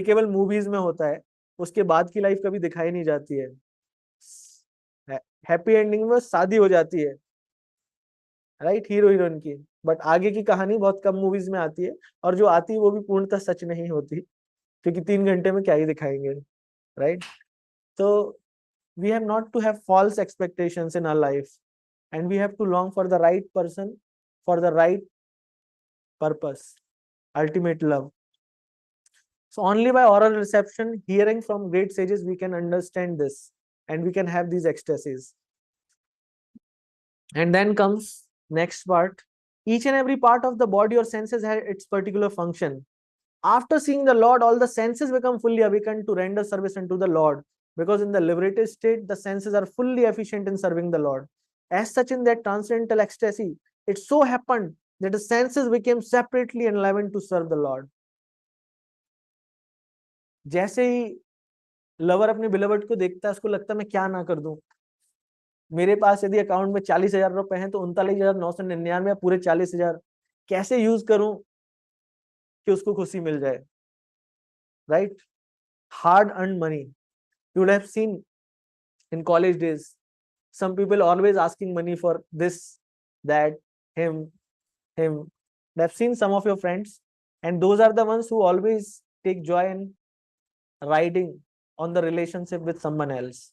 केवल मूवीज में होता है. उसके बाद की लाइफ कभी दिखाई नहीं जाती है. हैप्पी एंडिंग में शादी हो जाती है, राइट, हीरो हीरोइन की. बट आगे की कहानी बहुत कम मूवीज में आती है, और जो आती है वो भी पूर्णतः सच नहीं होती, क्योंकि 3 घंटे में क्या ही दिखाएंगे, राइट. तो we have not to have false expectations in our life, and we have to long for the right person, for the right purpose, ultimate love. So only by oral reception, hearing from great sages, we can understand this, and we can have these ecstasies. And then comes next part. Each and every part of the body or senses has its particular function. After seeing the Lord, all the senses become fully awakened to render service unto the Lord, because in the liberated state, the senses are fully efficient in serving the Lord. As such, in that transcendental ecstasy, it so happened that the senses became separately enlivened to serve the Lord. जैसे ही lover अपने beloved को देखता है, उसको लगता है मैं क्या ना कर दूं. मेरे पास यदि अकाउंट में 40,000 रुपए हैं, तो 39,999 या पूरे 40,000 कैसे यूज करूं कि उसको खुशी मिल जाए, right. Hard earn money. You would have seen in college days, some people always asking money for this, that, him. I've seen some of your friends, and those are the ones who always take joy in riding on the relationship with someone else,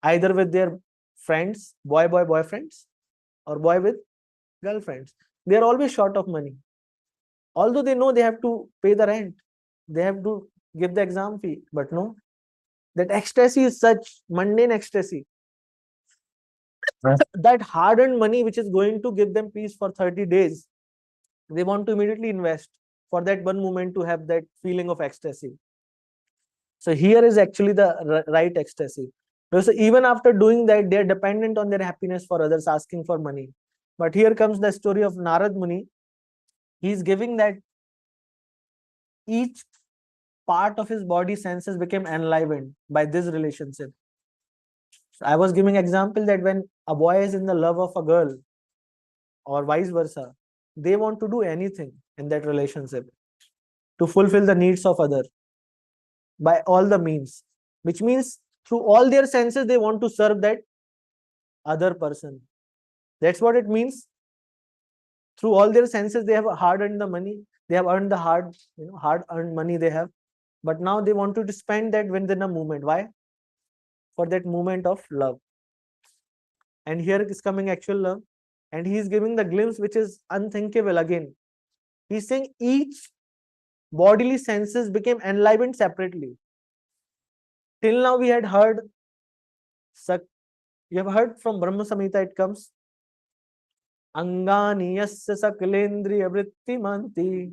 either with their friends, boyfriends, or boy with girlfriends. They are always short of money, although they know they have to pay the rent, they have to give the exam fee, but no. That ecstasy is such mundane ecstasy, that hard-earned money which is going to give them peace for 30 days, they want to immediately invest for that one moment to have that feeling of ecstasy. So here is actually the right ecstasy. Because even after doing that, they are dependent on their happiness for others, asking for money. But here comes the story of Narad Muni. He is giving that each part of his body senses became enlivened by this relationship. So I was giving example that when a boy is in the love of a girl, or vice versa, they want to do anything in that relationship to fulfill the needs of other by all the means, which means through all their senses they want to serve that other person. That's what it means. Through all their senses they have hard earned the money, they have earned the hard earned money they have, but now they want to spend that within a moment. Why? For that moment of love. And here is coming actual love, and he is giving the glimpse which is unthinkable again. He's saying each bodily senses became enlivened separately. Till now we had heard, you have heard from Brahma Samhita, it comes, Angani yasya sakalendriya vrittimanti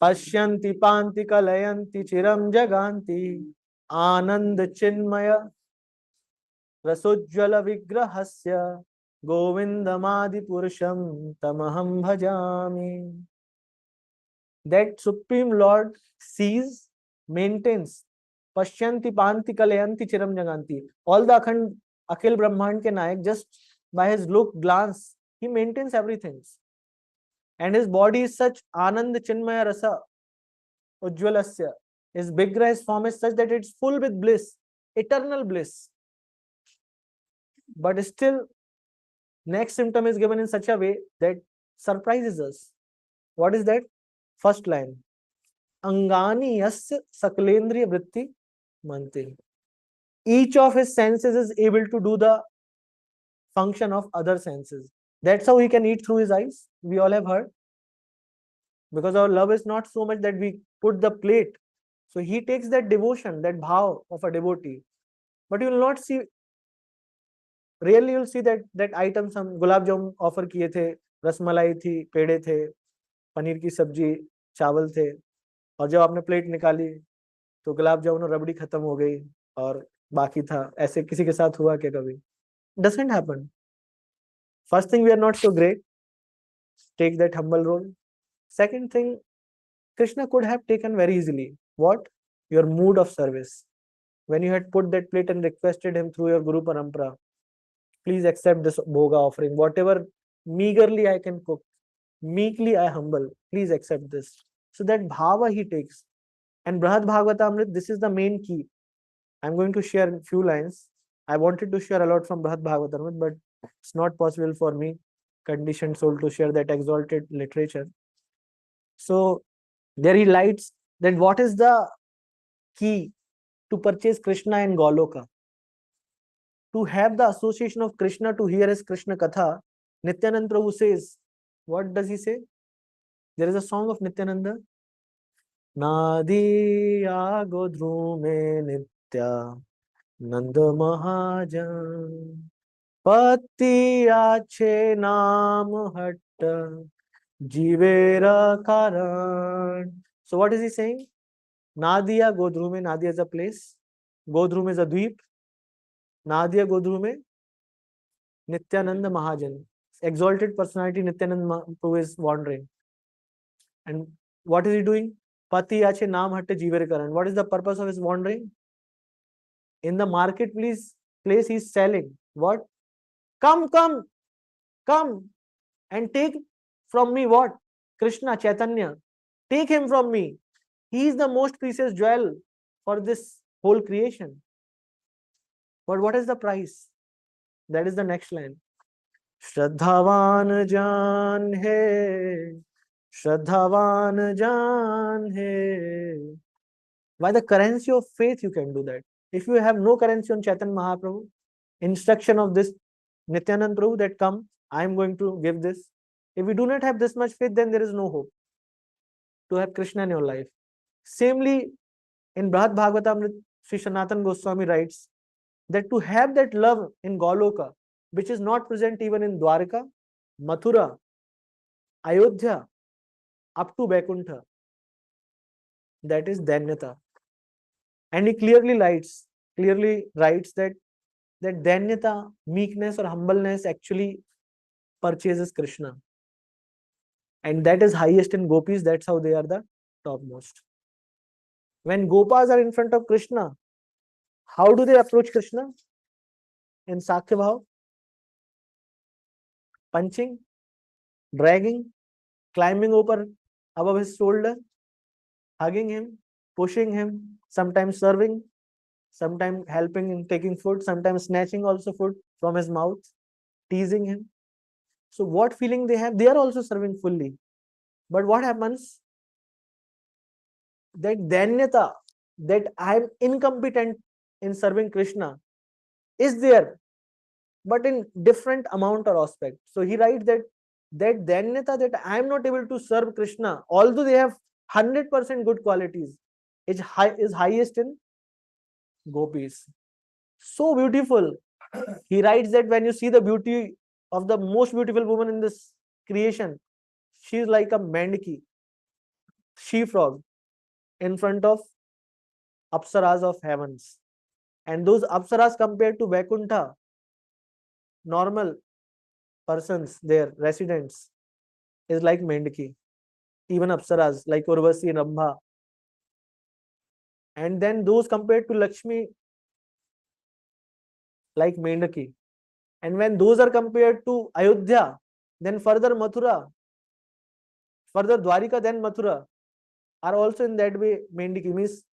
pashyanti panti kalayanti chiram jaganti anand chinmaya rasojjala vigrahasya govindamadi purusham tamaham bhajami. That Supreme Lord sees, maintains, pashyanti panti kalayanti chiram jaganti, all the Akhil Brahmand ke Nayak, just by his look, glance, he maintains everything. And his body is such Anand Chinmaya Rasa Ujjwalasya. His Vigraha, his form is such that it's full with bliss, eternal bliss. But still, next symptom is given in such a way that surprises us. What is that? First line. Angani yasya sakalendriya vritti manti. Each of his senses is able to do the function of other senses. That's how he can eat through his eyes. We all have heard. Because our love is not so much that we put the plate. So he takes that devotion, that bhav of a devotee. But you will not see, rarely you will see that items हम gulab jamun offer किए थे, रसमलाई थी, पेड़े थे, पनीर की सब्जी, चावल थे, और जब आपने प्लेट निकाली तो गुलाब जामुन और रबड़ी खत्म हो गई और बाकी था. ऐसे किसी के साथ हुआ क्या कभी? Doesn't happen. First thing, we are not so great. take that humble role. Second thing, Krishna could have taken very easily. What? Your mood of service. When you had put that plate and requested him through your Guru Parampara, please accept this bhoga offering. Whatever meagerly I can cook, meekly I humble. Please accept this. So that bhava he takes. And Brihad Bhagavatamrit, this is the main key. I'm going to share a few lines. I wanted to share a lot from Brihad Bhagavatamrit, but it's not possible for me, conditioned soul, to share that exalted literature. So there he lights that what is the key to purchase Krishna in Goloka. To have the association of Krishna, to hear his Krishna Katha, Nityanand Prabhu says, what does he say? There is a song of Nityananda. Nadiya Godrume Nitya Nanda Mahajan Pati Ache Naam Hatta Jivera Karan. So what is he saying? Nadiya Godrume, Nadia is a place, Godrum is a dweep, Nadiya Godrume, Nityananda Mahajan, exalted personality Nityananda Prabhu is wandering. And what is he doing? Pati Ache Naam Hatte Jivere Karan. What is the purpose of his wandering? In the marketplace place he is selling. What? Come, come, come and take from me what? Krishna, Chaitanya. Take him from me. He is the most precious jewel for this whole creation. But what is the price? That is the next line. Shraddhavan Jan Hai. Shraddhavan Jan Hai. By the currency of faith, you can do that. If you have no currency on Chaitanya Mahaprabhu, instruction of this Nityanand Prabhu that come, I am going to give this. If you do not have this much faith, then there is no hope to have Krishna in your life. Samely, in Brihad Bhagavatamrit, Sri Sanatan Goswami writes that to have that love in Goloka, which is not present even in Dwarka, Mathura, Ayodhya, up to Vaikuntha, that is Danyata. And he clearly writes that Danyata, meekness or humbleness actually purchases Krishna. And that is highest in gopis, that's how they are the topmost. When gopas are in front of Krishna, how do they approach Krishna? In Sakhya Bhav? Punching, dragging, climbing above his shoulder, hugging him, pushing him, sometimes serving, sometimes helping in taking food, sometimes snatching also food from his mouth, teasing him. So what feeling they have? They are also serving fully. But what happens? That danyata, that I am incompetent in serving Krishna, is there, but in different amount or aspect. So he writes that danyata, that I am not able to serve Krishna, although they have 100% good qualities, is highest in gopis. So beautiful. He writes that when you see the beauty of the most beautiful woman in this creation, she is like a mandaki, she frog, in front of apsaras of heavens. And those apsaras compared to Vaikuntha, normal persons there, residents, is like mandaki. Even apsaras like Urvasi and Rambha. And then those compared to Lakshmi, like Mendaki. And when those are compared to Ayodhya, then further Mathura, further Dwarika, then Mathura, are also in that way Mendaki. Means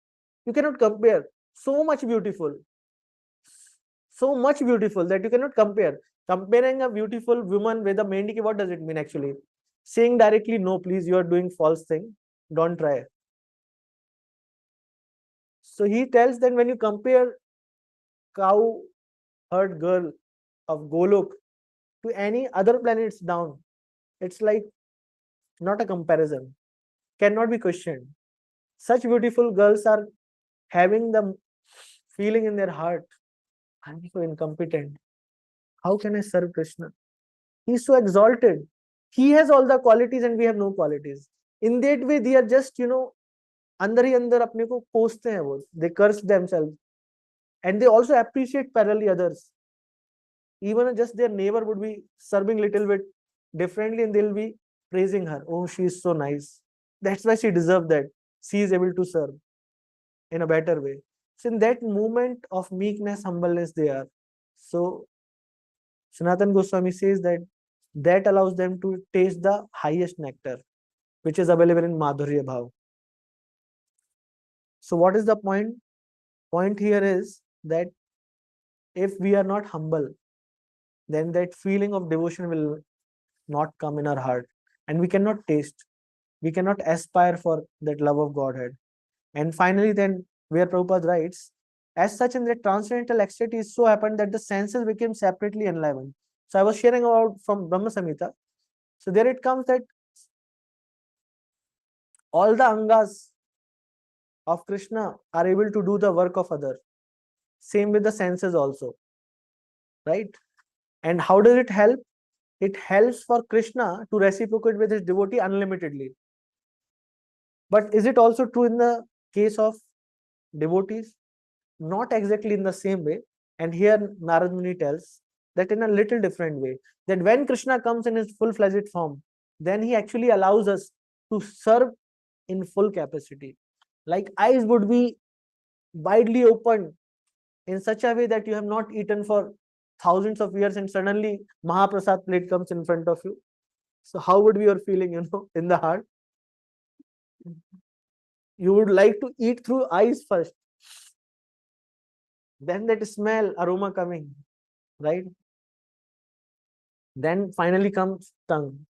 you cannot compare. So much beautiful that you cannot compare. Comparing a beautiful woman with a Mendaki, what does it mean actually? Saying directly, no, please, you are doing false thing. Don't try. So he tells that when you compare cow herd girl of Golok to any other planets down, it's like not a comparison, cannot be questioned. Such beautiful girls are having the feeling in their heart, I'm so incompetent. How can I serve Krishna? He's so exalted. He has all the qualities and we have no qualities. In that way, they are just, अंदर ही अंदर अपने को कोसते हैं वो. They curse themselves. And they also appreciate parallelly others. Even just their neighbor would be serving little bit differently and they'll be praising her. Oh, she is so nice. That's why she deserves that. She is able to serve in a better way. So in that moment of meekness, humbleness, they are. So Sanatan Goswami says that that allows them to taste the highest nectar, which is available in Madhurya Bhav. So what is the point? Point here is that if we are not humble, then that feeling of devotion will not come in our heart, and we cannot taste, we cannot aspire for that love of Godhead. And finally, then where Prabhupada writes, as such in the transcendental ecstasy it so happened that the senses became separately enlivened. So I was sharing about from Brahma Samhita. So there it comes that all the angas of Krishna are able to do the work of other. Same with the senses also, right? And how does it help? It helps for Krishna to reciprocate with his devotee unlimitedly. But is it also true in the case of devotees? Not exactly in the same way. And here Narad Muni tells that in a little different way, that when Krishna comes in his full-fledged form, then he actually allows us to serve in full capacity. Like eyes would be widely opened in such a way that you have not eaten for thousands of years and suddenly Mahaprasad plate comes in front of you. So how would be your feeling, in the heart? You would like to eat through eyes first. Then that smell, aroma coming, right? Then finally comes tongue.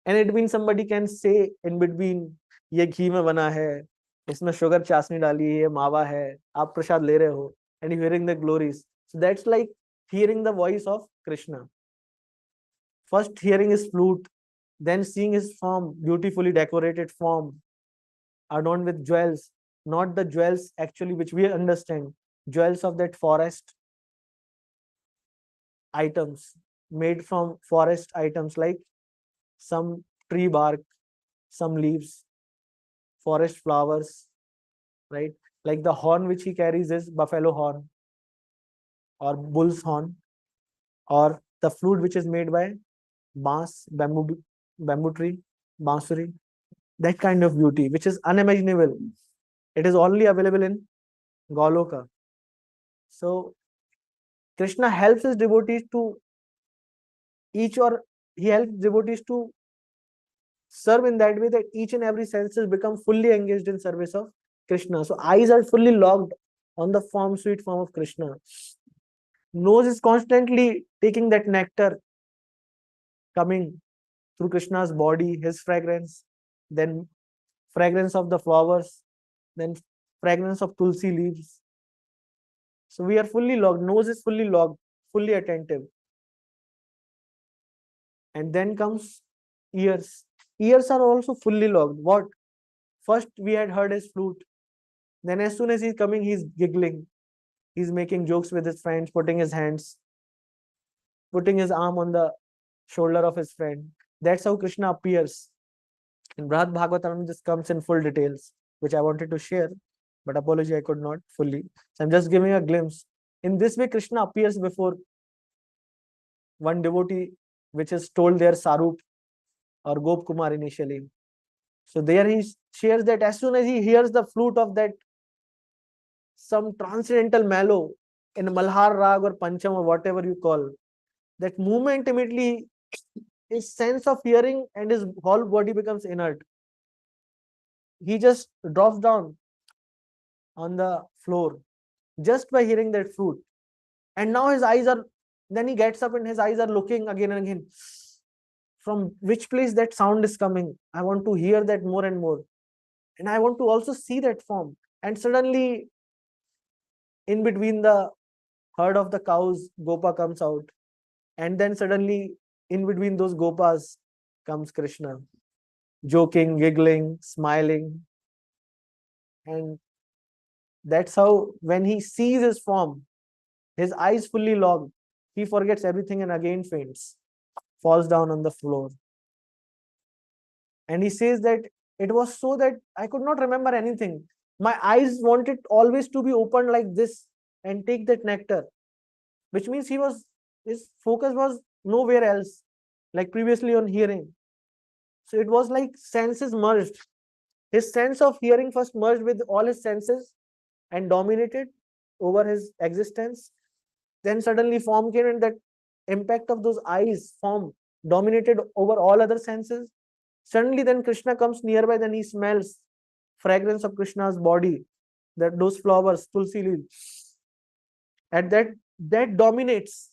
And it means somebody can say in between, ये घी में बना है, इसमें sugar चाशनी डाली है, ये मावा है, आप प्रसाद ले रहे हो, and you're hearing the glories. So that's like hearing the voice of Krishna. First hearing his flute, then seeing his form, beautifully decorated form, adorned with jewels, not the jewels actually which we understand, jewels of that forest items, made from forest items like some tree bark, some leaves, forest flowers, right? Like the horn which he carries is buffalo horn or bull's horn, or the flute which is made by bamboo tree, bansuri. That kind of beauty, which is unimaginable. It is only available in Goloka. So Krishna helps his devotees to he helps devotees to serve in that way that each and every senses become fully engaged in service of Krishna. So eyes are fully locked on the sweet form of Krishna. Nose is constantly taking that nectar coming through Krishna's body, his fragrance, then fragrance of the flowers, then fragrance of tulsi leaves. So we are fully locked. Nose is fully locked, fully attentive. And then comes ears. Ears are also fully locked. What? First we had heard his flute. Then as soon as he's coming, he's giggling. He's making jokes with his friends, putting his arm on the shoulder of his friend. That's how Krishna appears. In Brihad Bhagavatam, this comes in full details, which I wanted to share, but apology, I could not fully. So I'm just giving a glimpse. In this way, Krishna appears before one devotee, which is told there Sarup or Gop Kumar initially. So there he shares that as soon as he hears the flute of that some transcendental mellow in Malhar Rag or Pancham or whatever you call, that moment immediately his sense of hearing and his whole body becomes inert. He just drops down on the floor just by hearing that flute. And now then he gets up and his eyes are looking again and again. From which place that sound is coming? I want to hear that more and more. And I want to also see that form. And suddenly, in between the herd of the cows, Gopa comes out. And then suddenly, in between those Gopas comes Krishna, joking, giggling, smiling. And that's how, when he sees his form, his eyes fully locked, he forgets everything and again faints, falls down on the floor. And he says that it was so that I could not remember anything. My eyes wanted always to be opened like this and take that nectar, which means his focus was nowhere else, like previously on hearing. So it was like senses merged. His sense of hearing first merged with all his senses and dominated over his existence. Then suddenly form came, and that impact of those eyes, form, dominated over all other senses. Suddenly then Krishna comes nearby, then he smells fragrance of Krishna's body, that those flowers, tulsi leaves. And that dominates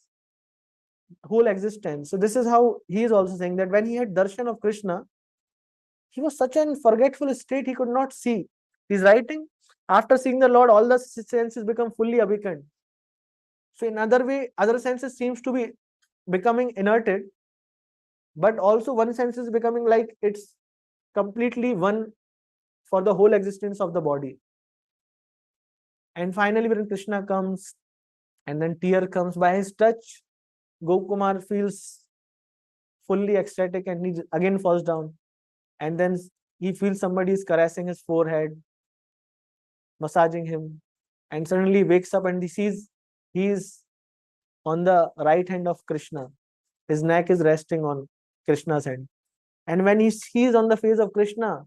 whole existence. So this is how he is also saying that when he had darshan of Krishna, he was such an forgetful state, he could not see. He's writing, after seeing the Lord, all the senses become fully awakened. So in other way, other senses seems to be becoming inerted, but also one sense is becoming like it's completely one for the whole existence of the body. And finally, when Krishna comes, and then tear comes by his touch, Gokumar feels fully ecstatic and he again falls down. And then he feels somebody is caressing his forehead, massaging him, and suddenly wakes up and he sees he is on the right hand of Krishna. His neck is resting on Krishna's hand. And when he sees on the face of Krishna,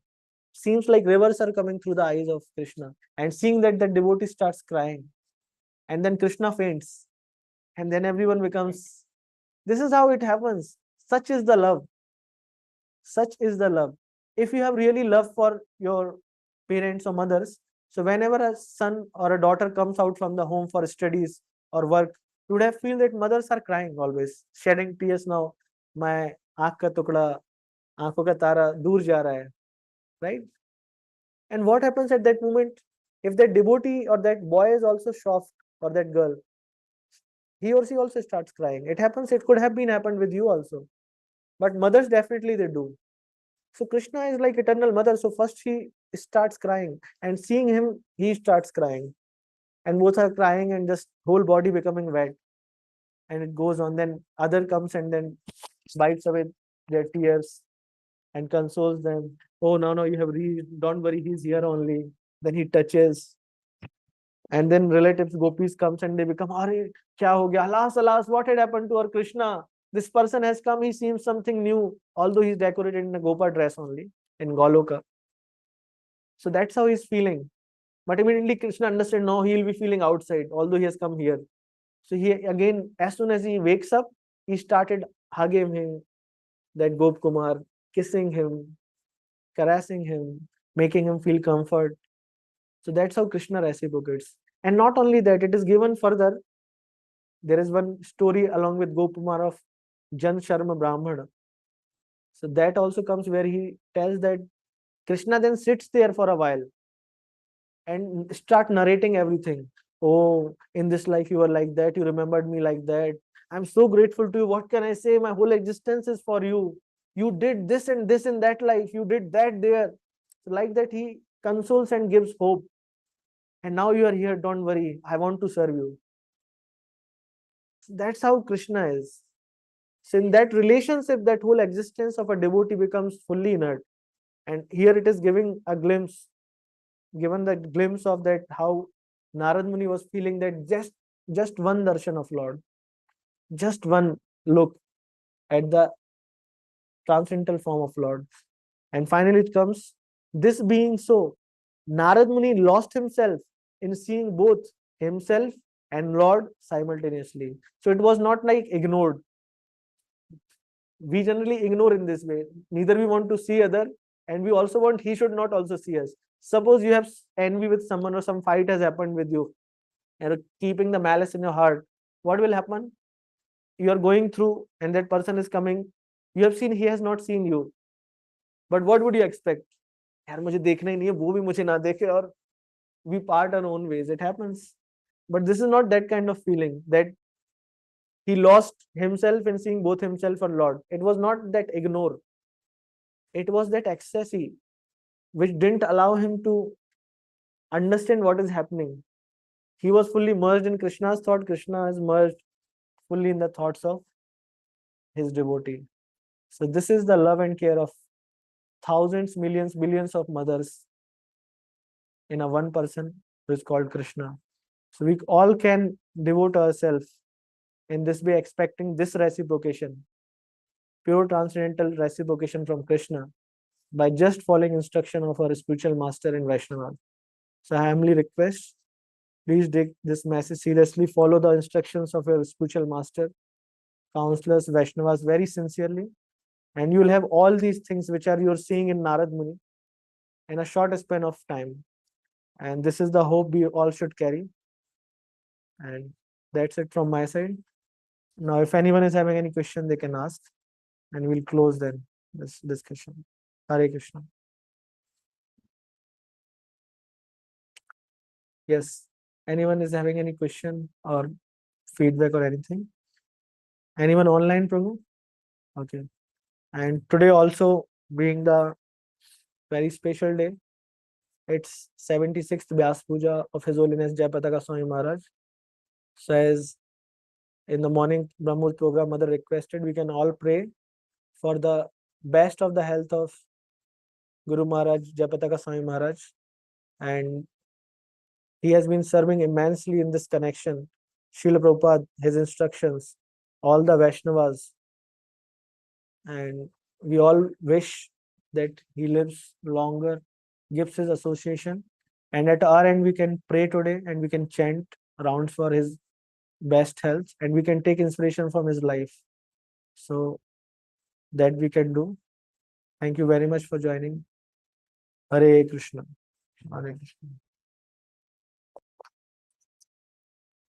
seems like rivers are coming through the eyes of Krishna. And seeing that, the devotee starts crying. And then Krishna faints. And then everyone becomes, this is how it happens. Such is the love. Such is the love. If you have really love for your parents or mothers, so whenever a son or a daughter comes out from the home for studies or work, you would have feel that mothers are crying always, shedding tears now. My आँख का टुकड़ा, आंखों का तारा दूर जा रहा है, right? And what happens at that moment? If that devotee or that boy is also soft, or that girl, he or she also starts crying. It happens, it could have been happened with you also. But mothers definitely they do. So Krishna is like eternal mother. So first she starts crying, and seeing him, he starts crying. And both are crying and just whole body becoming wet. And it goes on. Then other comes and then wipes away their tears and consoles them. Oh, no, you have reached. Don't worry, he's here only. Then he touches. And then relatives, gopis comes and they become, Arey, kya ho gaya? Alas, what had happened to our Krishna? This person has come, he seems something new, although he's decorated in a gopa dress only, in Goloka. So that's how he's feeling. But immediately Krishna understands, no, he'll be feeling outside, although he has come here. So he again, as soon as he wakes up, he started hugging him, that Gop Kumar, kissing him, caressing him, making him feel comfort. So that's how Krishna reciprocates. And not only that, it is given further. There is one story along with Gopkumar of Jan Sharma Brahmana. So that also comes where he tells that Krishna then sits there for a while and start narrating everything. Oh, in this life you were like that, you remembered me like that. I'm so grateful to you. What can I say? My whole existence is for you. You did this and this in that life. You did that there. So like that, he consoles and gives hope. And now you are here. Don't worry. I want to serve you. So that's how Krishna is. So in that relationship, that whole existence of a devotee becomes fully inert. And here it is giving a glimpse, given the glimpse of that how Narad Muni was feeling that just one darshan of Lord, just one look at the transcendental form of Lord. And finally it comes, this being so, Narad Muni lost himself in seeing both himself and Lord simultaneously. So it was not like ignored. We generally ignore in this way. Neither we want to see other, and we also want he should not also see us. Suppose you have envy with someone or some fight has happened with you, and keeping the malice in your heart, what will happen? You are going through and that person is coming. You have seen he has not seen you. But what would you expect? यार मुझे देखना ही नहीं है, वो भी मुझे ना देखे, और we part our own ways. It happens. But this is not that kind of feeling that he lost himself in seeing both himself and Lord. It was not that ignore. It was that ecstasy which didn't allow him to understand what is happening. He was fully merged in Krishna's thought. Krishna is merged fully in the thoughts of his devotee. So this is the love and care of thousands, millions, billions of mothers in a one person who is called Krishna. So we all can devote ourselves in this way, expecting this reciprocation, pure transcendental reciprocation from Krishna. by just following instruction of our spiritual master and Vaishnava. So I humbly request, please take this message seriously, follow the instructions of your spiritual master, counselors, Vaishnavas very sincerely, and you will have all these things which are you're seeing in Narad Muni in a short span of time. And this is the hope we all should carry. And that's it from my side. Now, if anyone is having any question, they can ask, and we'll close then this discussion. Hare Krishna. Yes. Anyone is having any question or feedback or anything? Anyone online, Prabhu? Okay. And today also being the very special day, it's 76th Vyas Puja of His Holiness Jayapataka Swami Maharaj. So as in the morning Brahmur program, Mother requested, we can all pray for the best of the health of Guru Maharaj, Jayapataka Swami Maharaj. And he has been serving immensely in this connection. Srila Prabhupada, his instructions, all the Vaishnavas, and we all wish that he lives longer, gives his association, and at our end we can pray today and we can chant rounds for his best health, and we can take inspiration from his life. So that we can do. Thank you very much for joining. Hare Krishna. Hare Krishna.